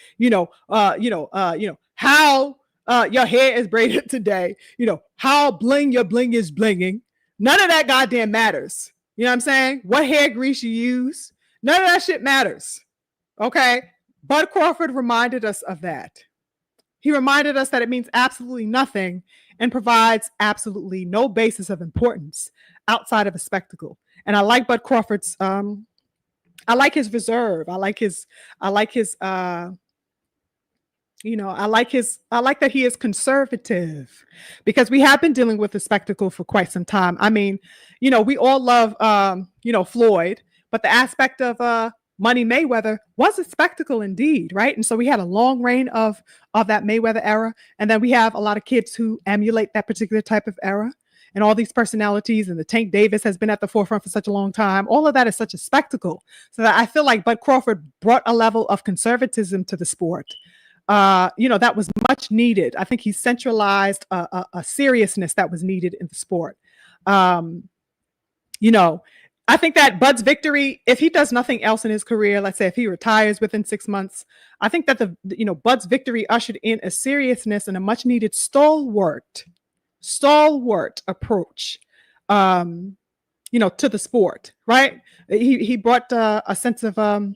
how your hair is braided today, how bling your bling is blinging. None of that goddamn matters. You know what I'm saying? What hair grease you use. None of that shit matters. Okay? Bud Crawford reminded us of that. He reminded us that it means absolutely nothing and provides absolutely no basis of importance outside of a spectacle. And I like Bud Crawford's I like his reserve. I like his I like that he is conservative because we have been dealing with the spectacle for quite some time. I mean, we all love Floyd, but the aspect of Money Mayweather was a spectacle indeed, right? And so we had a long reign of that Mayweather era, and then we have a lot of kids who emulate that particular type of era. And all these personalities, and the Tank Davis has been at the forefront for such a long time. All of that is such a spectacle. So that I feel like Bud Crawford brought a level of conservatism to the sport that was much needed. I think he centralized a seriousness that was needed in the sport. You know, I think that Bud's victory, if he does nothing else in his career, let's say if he retires within 6 months, I think that Bud's victory ushered in a seriousness and a much needed stalwart approach, to the sport, right? He brought a sense of, a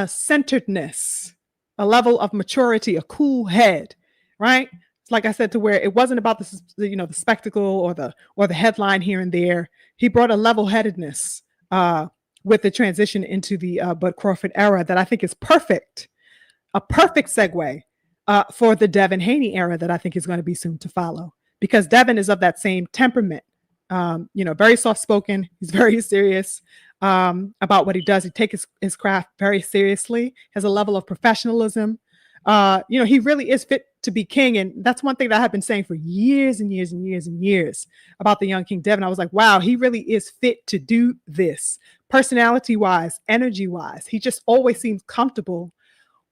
centeredness, a level of maturity, a cool head, right? Like I said, to where it wasn't about the spectacle or the headline here and there. He brought a level-headedness with the transition into the Bud Crawford era that I think is perfect, a perfect segue for the Devin Haney era that I think is going to be soon to follow, because Devin is of that same temperament. Very soft-spoken. He's very serious about what he does. He takes his craft very seriously, has a level of professionalism. He really is fit to be king. And that's one thing that I have been saying for years and years and years and years about the young King Devin. I was like, wow, he really is fit to do this. Personality-wise, energy-wise, he just always seems comfortable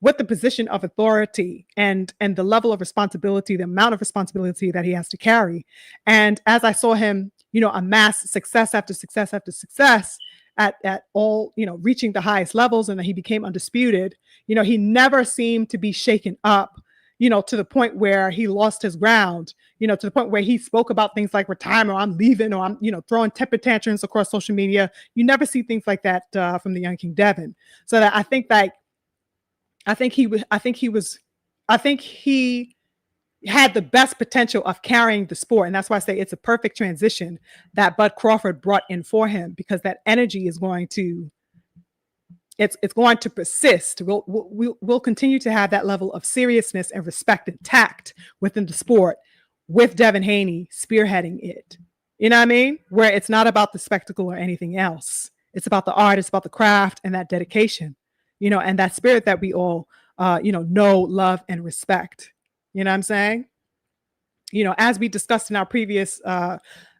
with the position of authority and the level of responsibility, the amount of responsibility that he has to carry. And as I saw him, amass success after success after success at all, reaching the highest levels, and that he became undisputed, he never seemed to be shaken up, to the point where he lost his ground, to the point where he spoke about things like retirement, or I'm leaving, or I'm, throwing temper tantrums across social media. You never see things like that from the young King Devin. So that I think he had the best potential of carrying the sport. And that's why I say it's a perfect transition that Bud Crawford brought in for him, because that energy is going to, it's going to persist. We'll continue to have that level of seriousness and respect and tact within the sport, with Devin Haney spearheading it. You know what I mean? Where it's not about the spectacle or anything else. It's about the art, it's about the craft and that dedication, and that spirit that we all, know, love, and respect. You know what I'm saying? As we discussed in our previous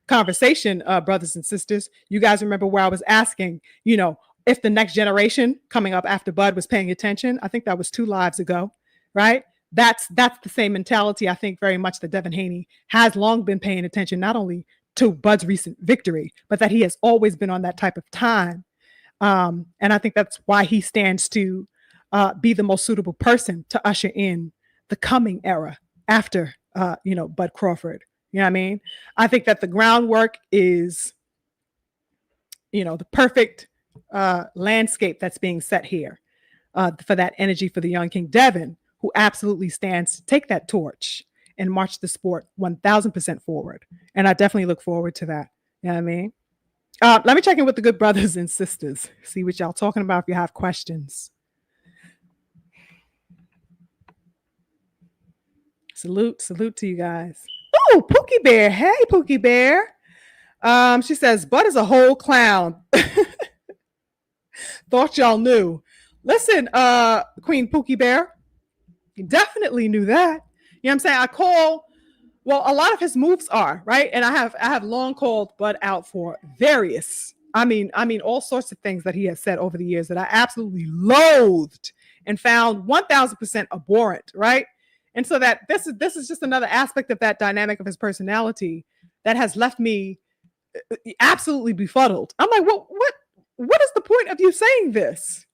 conversation, brothers and sisters, you guys remember where I was asking, if the next generation coming up after Bud was paying attention. I think that was 2 lives ago, right? That's the same mentality, I think, very much that Devin Haney has long been paying attention, not only to Bud's recent victory, but that he has always been on that type of time. And I think that's why he stands to be the most suitable person to usher in the coming era after, Bud Crawford. You know what I mean? I think that the groundwork is, the perfect landscape that's being set here for that energy for the young King Devin, who absolutely stands to take that torch and march the sport 1000% forward. And I definitely look forward to that. You know what I mean? Let me check in with the good brothers and sisters, see what y'all talking about if you have questions. Salute to you guys. Oh, Pookie Bear. Hey, Pookie Bear. She says, Bud is a whole clown. Thought y'all knew. Listen, Queen Pookie Bear, you definitely knew that. You know what I'm saying? A lot of his moves are, right? And I have long called Bud out for various, I mean, all sorts of things that he has said over the years that I absolutely loathed and found 1000% abhorrent, right? And so that this is just another aspect of that dynamic of his personality that has left me absolutely befuddled. I'm like, what is the point of you saying this?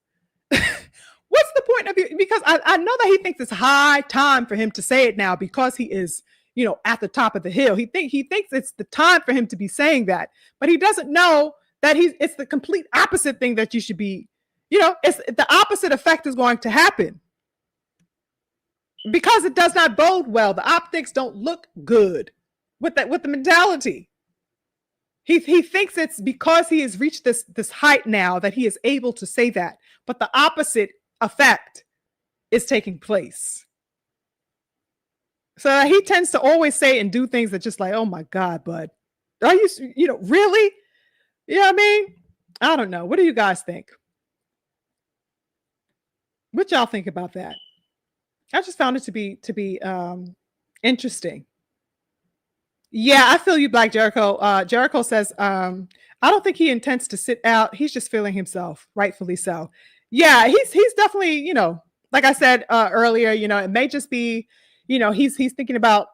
What's the point of you? Because I know that he thinks it's high time for him to say it now, because he is, at the top of the hill. He thinks it's the time for him to be saying that, but he doesn't know that it's the complete opposite thing that you should be, it's the opposite effect is going to happen. Because it does not bode well. The optics don't look good with the mentality. He thinks it's because he has reached this height now that he is able to say that. But the opposite effect is taking place. So he tends to always say and do things that just like, oh my God, bud. Are you know, really? You know what I mean? I don't know. What do you guys think? What y'all think about that? I just found it to be interesting. Yeah, I feel you, Black Jericho. Jericho says, I don't think he intends to sit out. He's just feeling himself, rightfully so. Yeah, he's definitely, you know, like I said earlier, you know, it may just be, you know, he's thinking about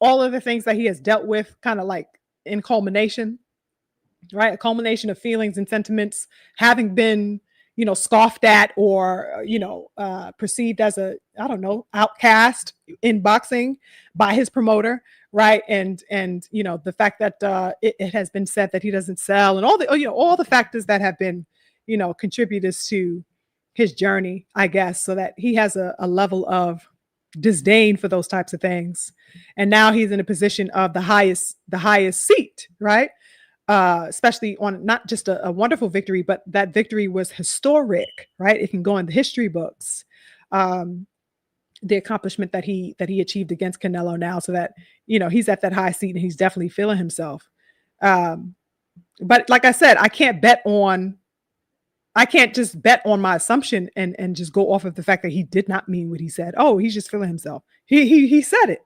all of the things that he has dealt with, kind of like in culmination, right? A culmination of feelings and sentiments having been, you know, scoffed at or, perceived as a, I don't know, outcast in boxing by his promoter, right? And you know, the fact that it has been said that he doesn't sell and all the, you know, all the factors that have been, you know, contributors to his journey, I guess, so that he has a level of disdain for those types of things. And now he's in a position of the highest seat, right? Especially on not just a wonderful victory, but that victory was historic, right? It can go in the history books. Um, the accomplishment that he achieved against Canelo now, so that you know he's at that high seat and he's definitely feeling himself. Um, but like I said, I can't just bet on my assumption and just go off of the fact that he did not mean what he said. Oh, he's just feeling himself. He said it.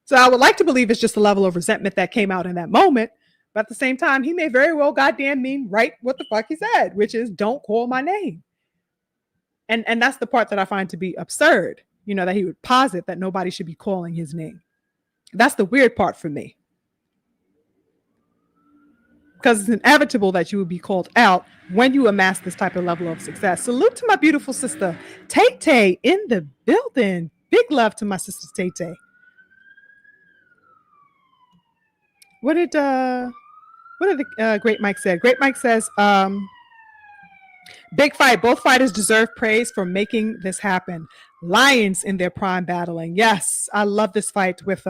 So I would like to believe it's just a level of resentment that came out in that moment. But at the same time, he may very well goddamn mean right what the fuck he said, which is don't call my name. And that's the part that I find to be absurd, you know, that he would posit that nobody should be calling his name. That's the weird part for me. Because it's inevitable that you would be called out when you amass this type of level of success. Salute to my beautiful sister, Tay Tay in the building. Big love to my sister Tay Tay. What did the Great Mike said? Great Mike says, big fight. Both fighters deserve praise for making this happen. Lions in their prime battling. Yes, I love this fight with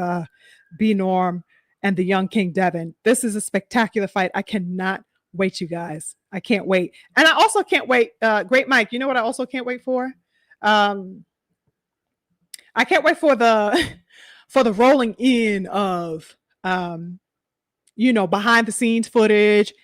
B Norm and the young King Devin. This is a spectacular fight. I cannot wait, you guys. I can't wait. And I also can't wait. Great Mike, you know what I also can't wait for? I can't wait for the for the rolling in of behind the scenes footage,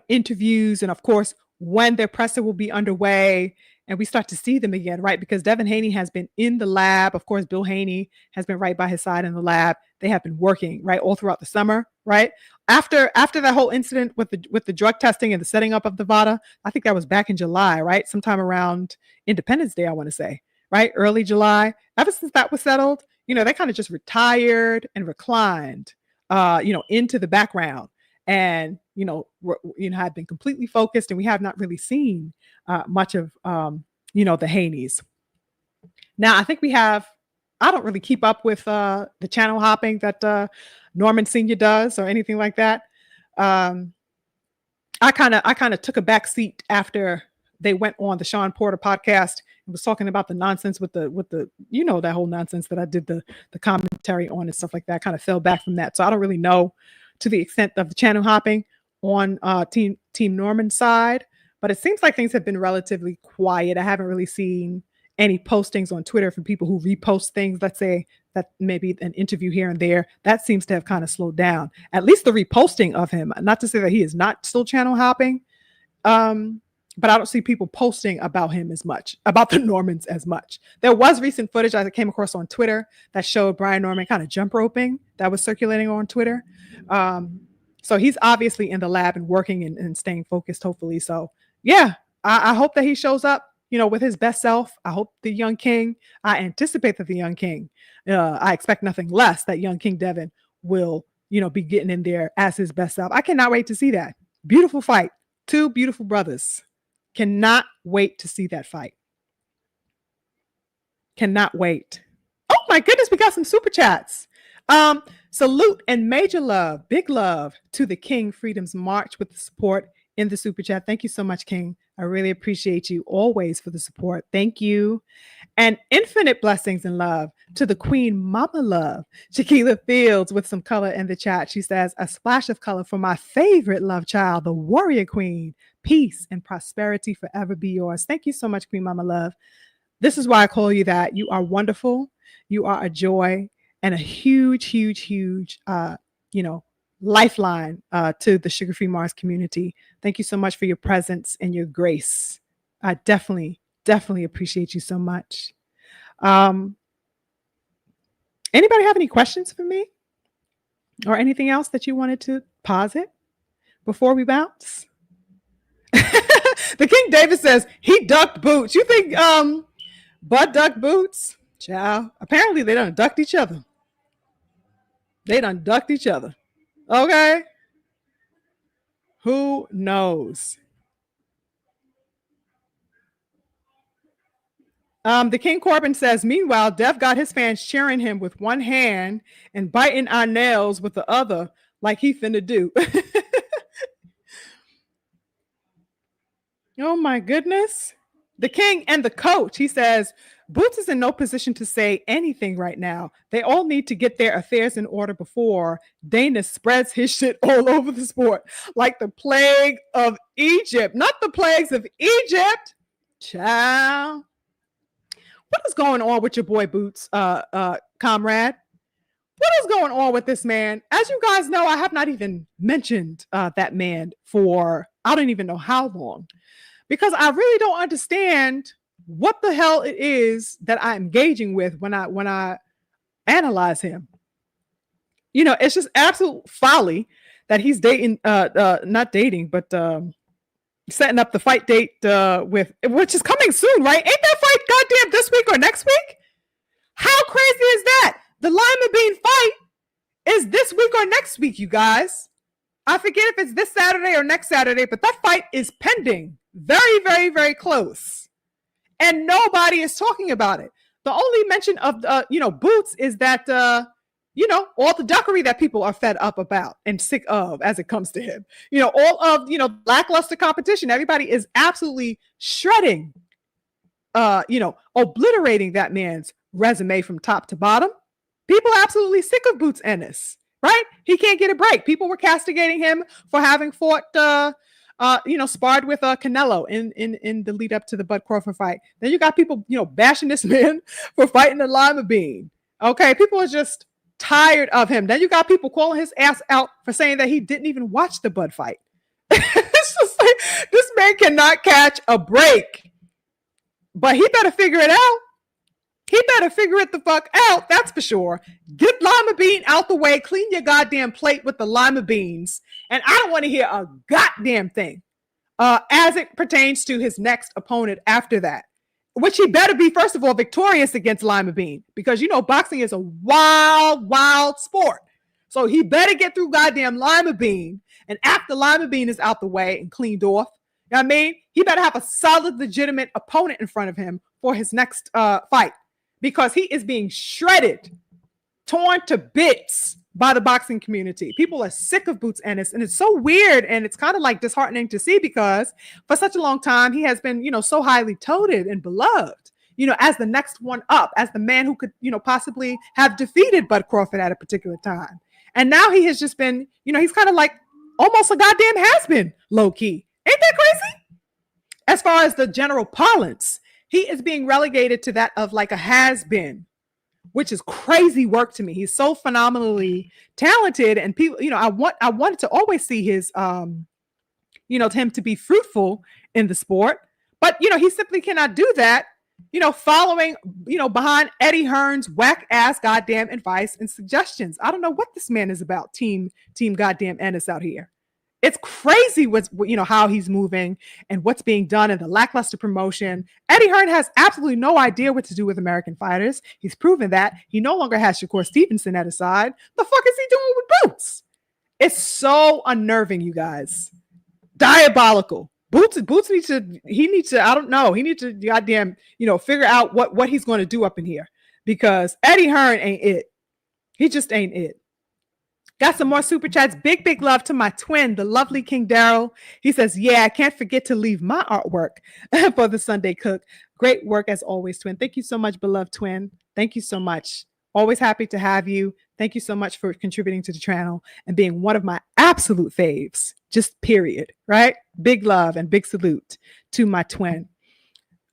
interviews, and of course, when their presser will be underway and we start to see them again, right? Because Devin Haney has been in the lab. Of course, Bill Haney has been right by his side in the lab. They have been working, right, all throughout the summer, right? After that whole incident with the drug testing and the setting up of the VADA, I think that was back in July, right? Sometime around Independence Day, I want to say, right? Early July. Ever since that was settled, they kind of just retired and reclined, into the background, and have been completely focused, and we have not really seen much of the Haneys. Now I think I don't really keep up with the channel hopping that Norman Sr. does or anything like that. I kind of took a back seat after they went on the Sean Porter podcast and was talking about the nonsense with the that whole nonsense that I did the commentary on and stuff like that. I kind of fell back from that, so I don't really know to the extent of the channel hopping on Team Norman's side, but it seems like things have been relatively quiet. I haven't really seen any postings on Twitter from people who repost things. Let's say that maybe an interview here and there, that seems to have kind of slowed down, at least the reposting of him. Not to say that he is not still channel hopping, but I don't see people posting about him as much, about the Normans as much. There was recent footage I came across on Twitter that showed Brian Norman kind of jump roping that was circulating on Twitter. So he's obviously in the lab and working and staying focused, hopefully. So yeah, I hope that he shows up, with his best self. I hope the young king, I anticipate that the young king, I expect nothing less that young King Devin will, be getting in there as his best self. I cannot wait to see that. Beautiful fight. Two beautiful brothers. Cannot wait to see that fight. Cannot wait. Oh my goodness, we got some super chats. Salute and major love, big love to the King Freedom's March with the support in the super chat. Thank you so much, King. I really appreciate you always for the support. Thank you. And infinite blessings and love to the Queen Mama Love, Shaquila Fields, with some color in the chat. She says, a splash of color for my favorite love child, the Warrior Queen. Peace and prosperity forever be yours. Thank you so much, Queen Mama Love. This is why I call you that. You are wonderful. You are a joy and a huge, huge, huge, you know, lifeline to the Sugar Free Mars community. Thank you so much for your presence and your grace. I definitely, definitely appreciate you so much. Um, Anybody have any questions for me or anything else that you wanted to posit before we bounce? The King David says he ducked Boots. You think Bud ducked Boots? Child. Apparently they done ducked each other. They done ducked each other. Okay. Who knows? The King Corbin says, meanwhile, Dev got his fans cheering him with one hand and biting our nails with the other, like he finna do. Oh my goodness. The King and the coach, he says, Boots is in no position to say anything right now. They all need to get their affairs in order before Dana spreads his shit all over the sport, like the plague of Egypt. Not the plagues of Egypt. Child. What is going on with your boy Boots, comrade? What is going on with this man? As you guys know, I have not even mentioned that man for I don't even know how long, because I really don't understand what the hell it is that I'm engaging with when I analyze him. You know, it's just absolute folly that he's dating, not dating, but setting up the fight date with, which is coming soon, right? Ain't that fight goddamn this week or next week? How crazy is that? The Lima Bean fight is this week or next week, you guys. I forget if it's this Saturday or next Saturday, but that fight is pending. Very, very, very close. And nobody is talking about it. The only mention of, Boots is that, all the duckery that people are fed up about and sick of as it comes to him. All of, lackluster competition. Everybody is absolutely shredding, obliterating that man's resume from top to bottom. People are absolutely sick of Boots Ennis, right? He can't get a break. People were castigating him for having fought, sparred with Canelo in the lead up to the Bud Crawford fight. Then you got people, bashing this man for fighting the Lima Bean. Okay, people are just tired of him. Then you got people calling his ass out for saying that he didn't even watch the Bud fight. It's just like, this man cannot catch a break. But he better figure it out. He better figure it the fuck out, that's for sure. Get Lima Bean out the way, clean your goddamn plate with the Lima Beans, and I don't want to hear a goddamn thing as it pertains to his next opponent after that, which he better be, first of all, victorious against Lima Bean, because boxing is a wild, wild sport. So he better get through goddamn Lima Bean, and after Lima Bean is out the way and cleaned off, you know what I mean? He better have a solid, legitimate opponent in front of him for his next fight. Because he is being shredded, torn to bits by the boxing community. People are sick of Boots Ennis, and it's so weird, and it's kind of like disheartening to see, because for such a long time he has been, so highly touted and beloved, as the next one up, as the man who could, possibly have defeated Bud Crawford at a particular time. And now he has just been, he's kind of like almost a goddamn has-been, low key. Ain't that crazy? As far as the general parlance, he is being relegated to that of like a has-been, which is crazy work to me. He's so phenomenally talented, and people, I wanted to always see his, him to be fruitful in the sport, but he simply cannot do that. Following, behind Eddie Hearn's whack ass goddamn advice and suggestions. I don't know what this man is about. Team goddamn Ennis out here. It's crazy what's, how he's moving and what's being done in the lackluster promotion. Eddie Hearn has absolutely no idea what to do with American fighters. He's proven that. He no longer has Shakur Stevenson at his side. The fuck is he doing with Boots? It's so unnerving, you guys. Diabolical. Boots needs to, I don't know. He needs to goddamn, figure out what he's going to do up in here, because Eddie Hearn ain't it. He just ain't it. Got some more super chats. Big love to my twin, the lovely King Daryl. He says, yeah, I can't forget to leave my artwork for the Sunday Cook. Great work as always, twin. Thank you so much, beloved twin. Thank you so much. Always happy to have you. Thank you so much for contributing to the channel and being one of my absolute faves. Just period, right? Big love and big salute to my twin.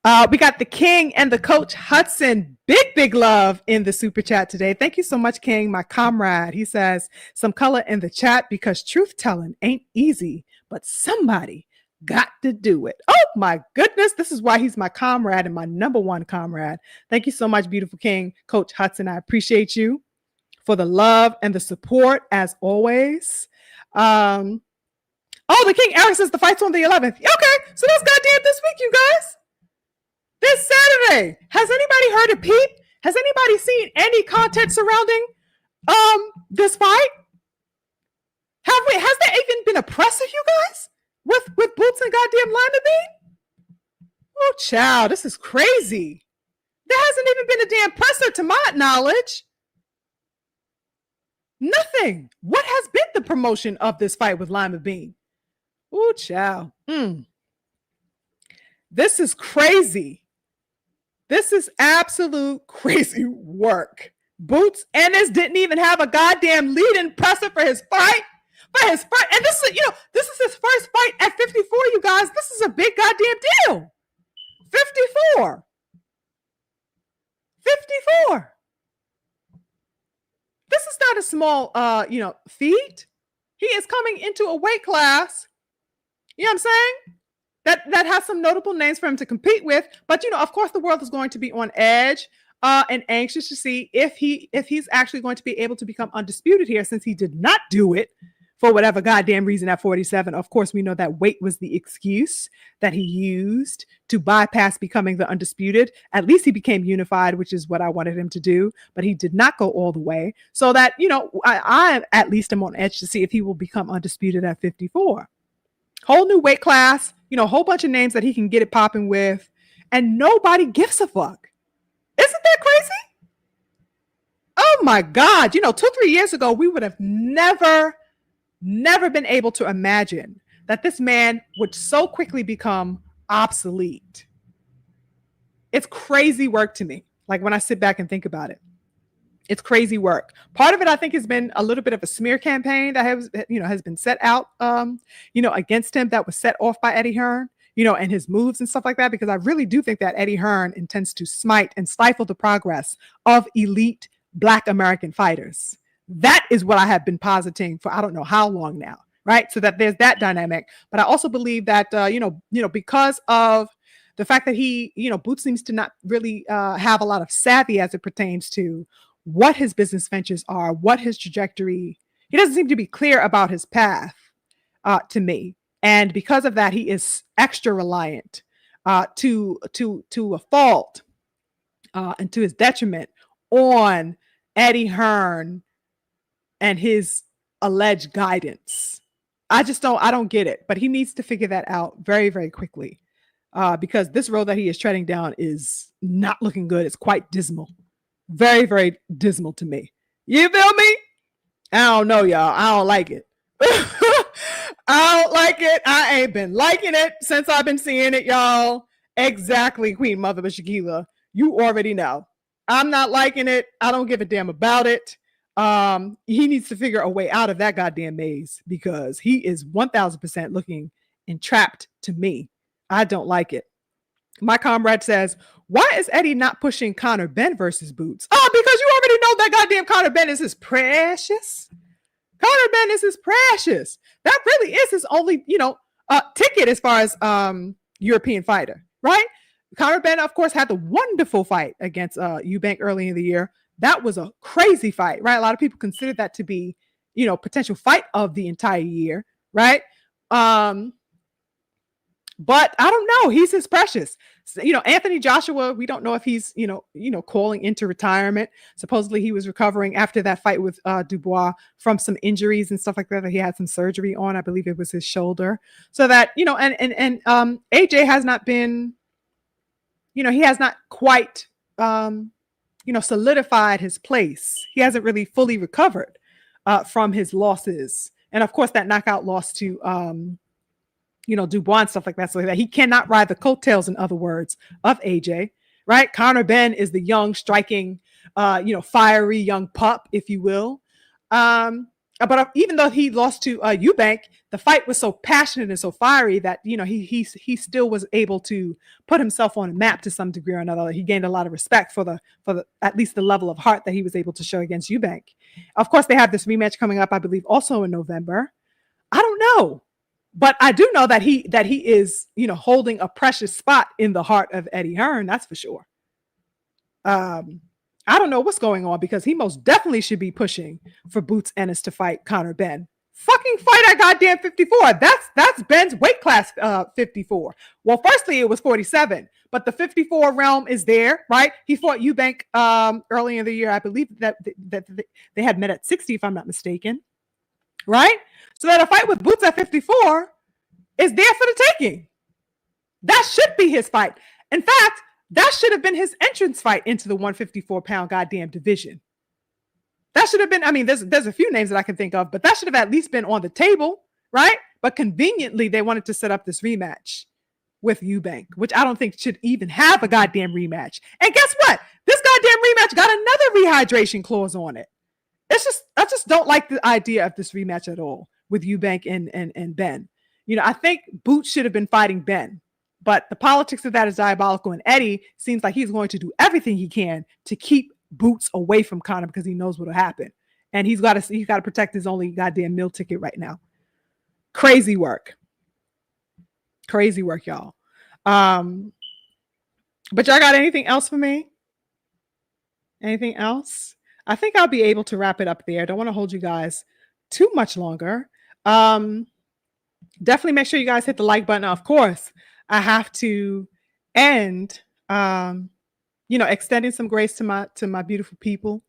We got the King and the Coach Hudson. Big love in the super chat today. Thank you so much, King, my comrade. He says, some color in the chat because truth telling ain't easy, but somebody got to do it. Oh my goodness. This is why he's my comrade and my number one comrade. Thank you so much, beautiful King, Coach Hudson. I appreciate you for the love and the support as always. Oh, the King Eric says the fight's on the 11th. Okay, so that's goddamn this week, you guys. This Saturday. Has anybody heard a peep? Has anybody seen any content surrounding this fight? Has there even been a presser, you guys? With Boots and goddamn Lima Bean? Oh, child, this is crazy. There hasn't even been a damn presser to my knowledge. Nothing. What has been the promotion of this fight with Lima Bean? Oh, child. This is crazy. This is absolute crazy work. Boots Ennis didn't even have a goddamn lead-in presser for his fight. And this is, this is his first fight at 54, you guys. This is a big goddamn deal. 54. This is not a small, feat. He is coming into a weight class, you know what I'm saying? That has some notable names for him to compete with. But, of course, the world is going to be on edge and anxious to see if he's actually going to be able to become undisputed here, since he did not do it for whatever goddamn reason at 47. Of course, we know that weight was the excuse that he used to bypass becoming the undisputed. At least he became unified, which is what I wanted him to do. But he did not go all the way. So that, I at least am on edge to see if he will become undisputed at 54. Whole new weight class. A whole bunch of names that he can get it popping with, and nobody gives a fuck. Isn't that crazy? Oh my God. 2-3 years ago, we would have never been able to imagine that this man would so quickly become obsolete. It's crazy work to me. Like, when I sit back and think about it, it's crazy work. Part of it, I think, has been a little bit of a smear campaign that has been set out, against him, that was set off by Eddie Hearn, and his moves and stuff like that, because I really do think that Eddie Hearn intends to smite and stifle the progress of elite Black American fighters. That is what I have been positing for I don't know how long now, right? So that there's that dynamic. But I also believe that, because of the fact that he, Boots seems to not really have a lot of savvy as it pertains to what his business ventures are, what his trajectory. He doesn't seem to be clear about his path to me. And because of that, he is extra reliant to a fault and to his detriment on Eddie Hearn and his alleged guidance. I don't get it, but he needs to figure that out very, very quickly because this road that he is treading down is not looking good. It's quite dismal. Very, very dismal to me. You feel me? I don't know, y'all. I don't like it. I don't like it. I ain't been liking it since I've been seeing it, y'all. Exactly, Queen Mother of Shakila. You already know. I'm not liking it. I don't give a damn about it. He needs to figure a way out of that goddamn maze because he is 1000% looking entrapped to me. I don't like it. My comrade says, why is Eddie not pushing Conor Benn versus Boots? Oh, because you already know that goddamn Conor Benn is his precious. Conor Benn is his precious. That really is his only, ticket as far as European fighter, right? Conor Benn, of course, had the wonderful fight against Eubank early in the year. That was a crazy fight, right? A lot of people consider that to be, potential fight of the entire year, right? But I don't know. He's his precious. So, Anthony Joshua, we don't know if he's, calling into retirement. Supposedly he was recovering after that fight with Dubois from some injuries and stuff like that he had some surgery on. I believe it was his shoulder. So that, and AJ has not been, he has not quite, solidified his place. He hasn't really fully recovered from his losses. And of course that knockout loss to, Dubois and stuff like that, so that he cannot ride the coattails, in other words, of AJ, right? Conor Benn is the young, striking, fiery young pup, if you will. And but even though he lost to Eubank, the fight was so passionate and so fiery that he still was able to put himself on a map to some degree or another. He gained a lot of respect for the at least the level of heart that he was able to show against Eubank. Of course, they have this rematch coming up, I believe, also in November. I don't know, but I do know that he is holding a precious spot in the heart of Eddie Hearn. That's for sure. I don't know what's going on, because he most definitely should be pushing for Boots Ennis to fight Conor Benn. Fucking fight at goddamn 54. That's Ben's weight class, 54. Well, firstly, it was 47, but the 54 realm is there, right? He fought Eubank early in the year. I believe that they had met at 60, if I'm not mistaken, right? So that a fight with Boots at 54 is there for the taking. That should be his fight. In fact, that should have been his entrance fight into the 154-pound goddamn division. That should have been, I mean, there's a few names that I can think of, but that should have at least been on the table, right? But conveniently, they wanted to set up this rematch with Eubank, which I don't think should even have a goddamn rematch. And guess what? This goddamn rematch got another rehydration clause on it. I just don't like the idea of this rematch at all with Eubank and Ben. I think Boots should have been fighting Ben. But the politics of that is diabolical, and Eddie seems like he's going to do everything he can to keep Boots away from Conor, because he knows what'll happen, and he's got to protect his only goddamn meal ticket right now. Crazy work, y'all. But y'all got anything else for me? Anything else? I think I'll be able to wrap it up there. I don't want to hold you guys too much longer. Definitely make sure you guys hit the like button. Of course, I have to end, extending some grace to my beautiful people.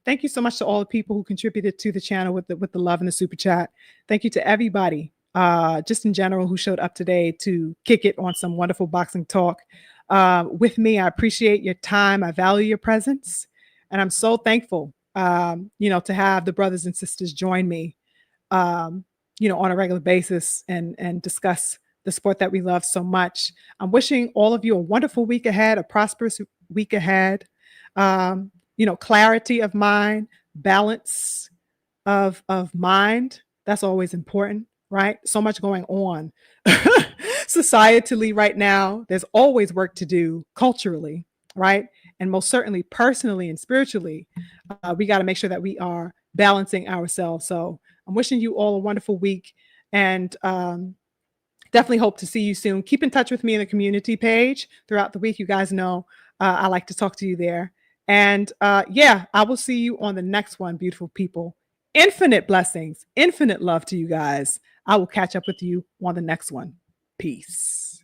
Thank you so much to all the people who contributed to the channel with the love and the super chat. Thank you to everybody, just in general, who showed up today to kick it on some wonderful boxing talk with me. I appreciate your time. I value your presence, and I'm so thankful, to have the brothers and sisters join me, on a regular basis and discuss the sport that we love so much. I'm wishing all of you a wonderful week ahead, a prosperous week ahead. Clarity of mind, balance of mind. That's always important, right? So much going on societally right now. There's always work to do culturally, right? And most certainly personally and spiritually, we got to make sure that we are balancing ourselves. So I'm wishing you all a wonderful week, and definitely hope to see you soon. Keep in touch with me in the community page throughout the week. You guys know I like to talk to you there. And I will see you on the next one, beautiful people. Infinite blessings, infinite love to you guys. I will catch up with you on the next one. Peace.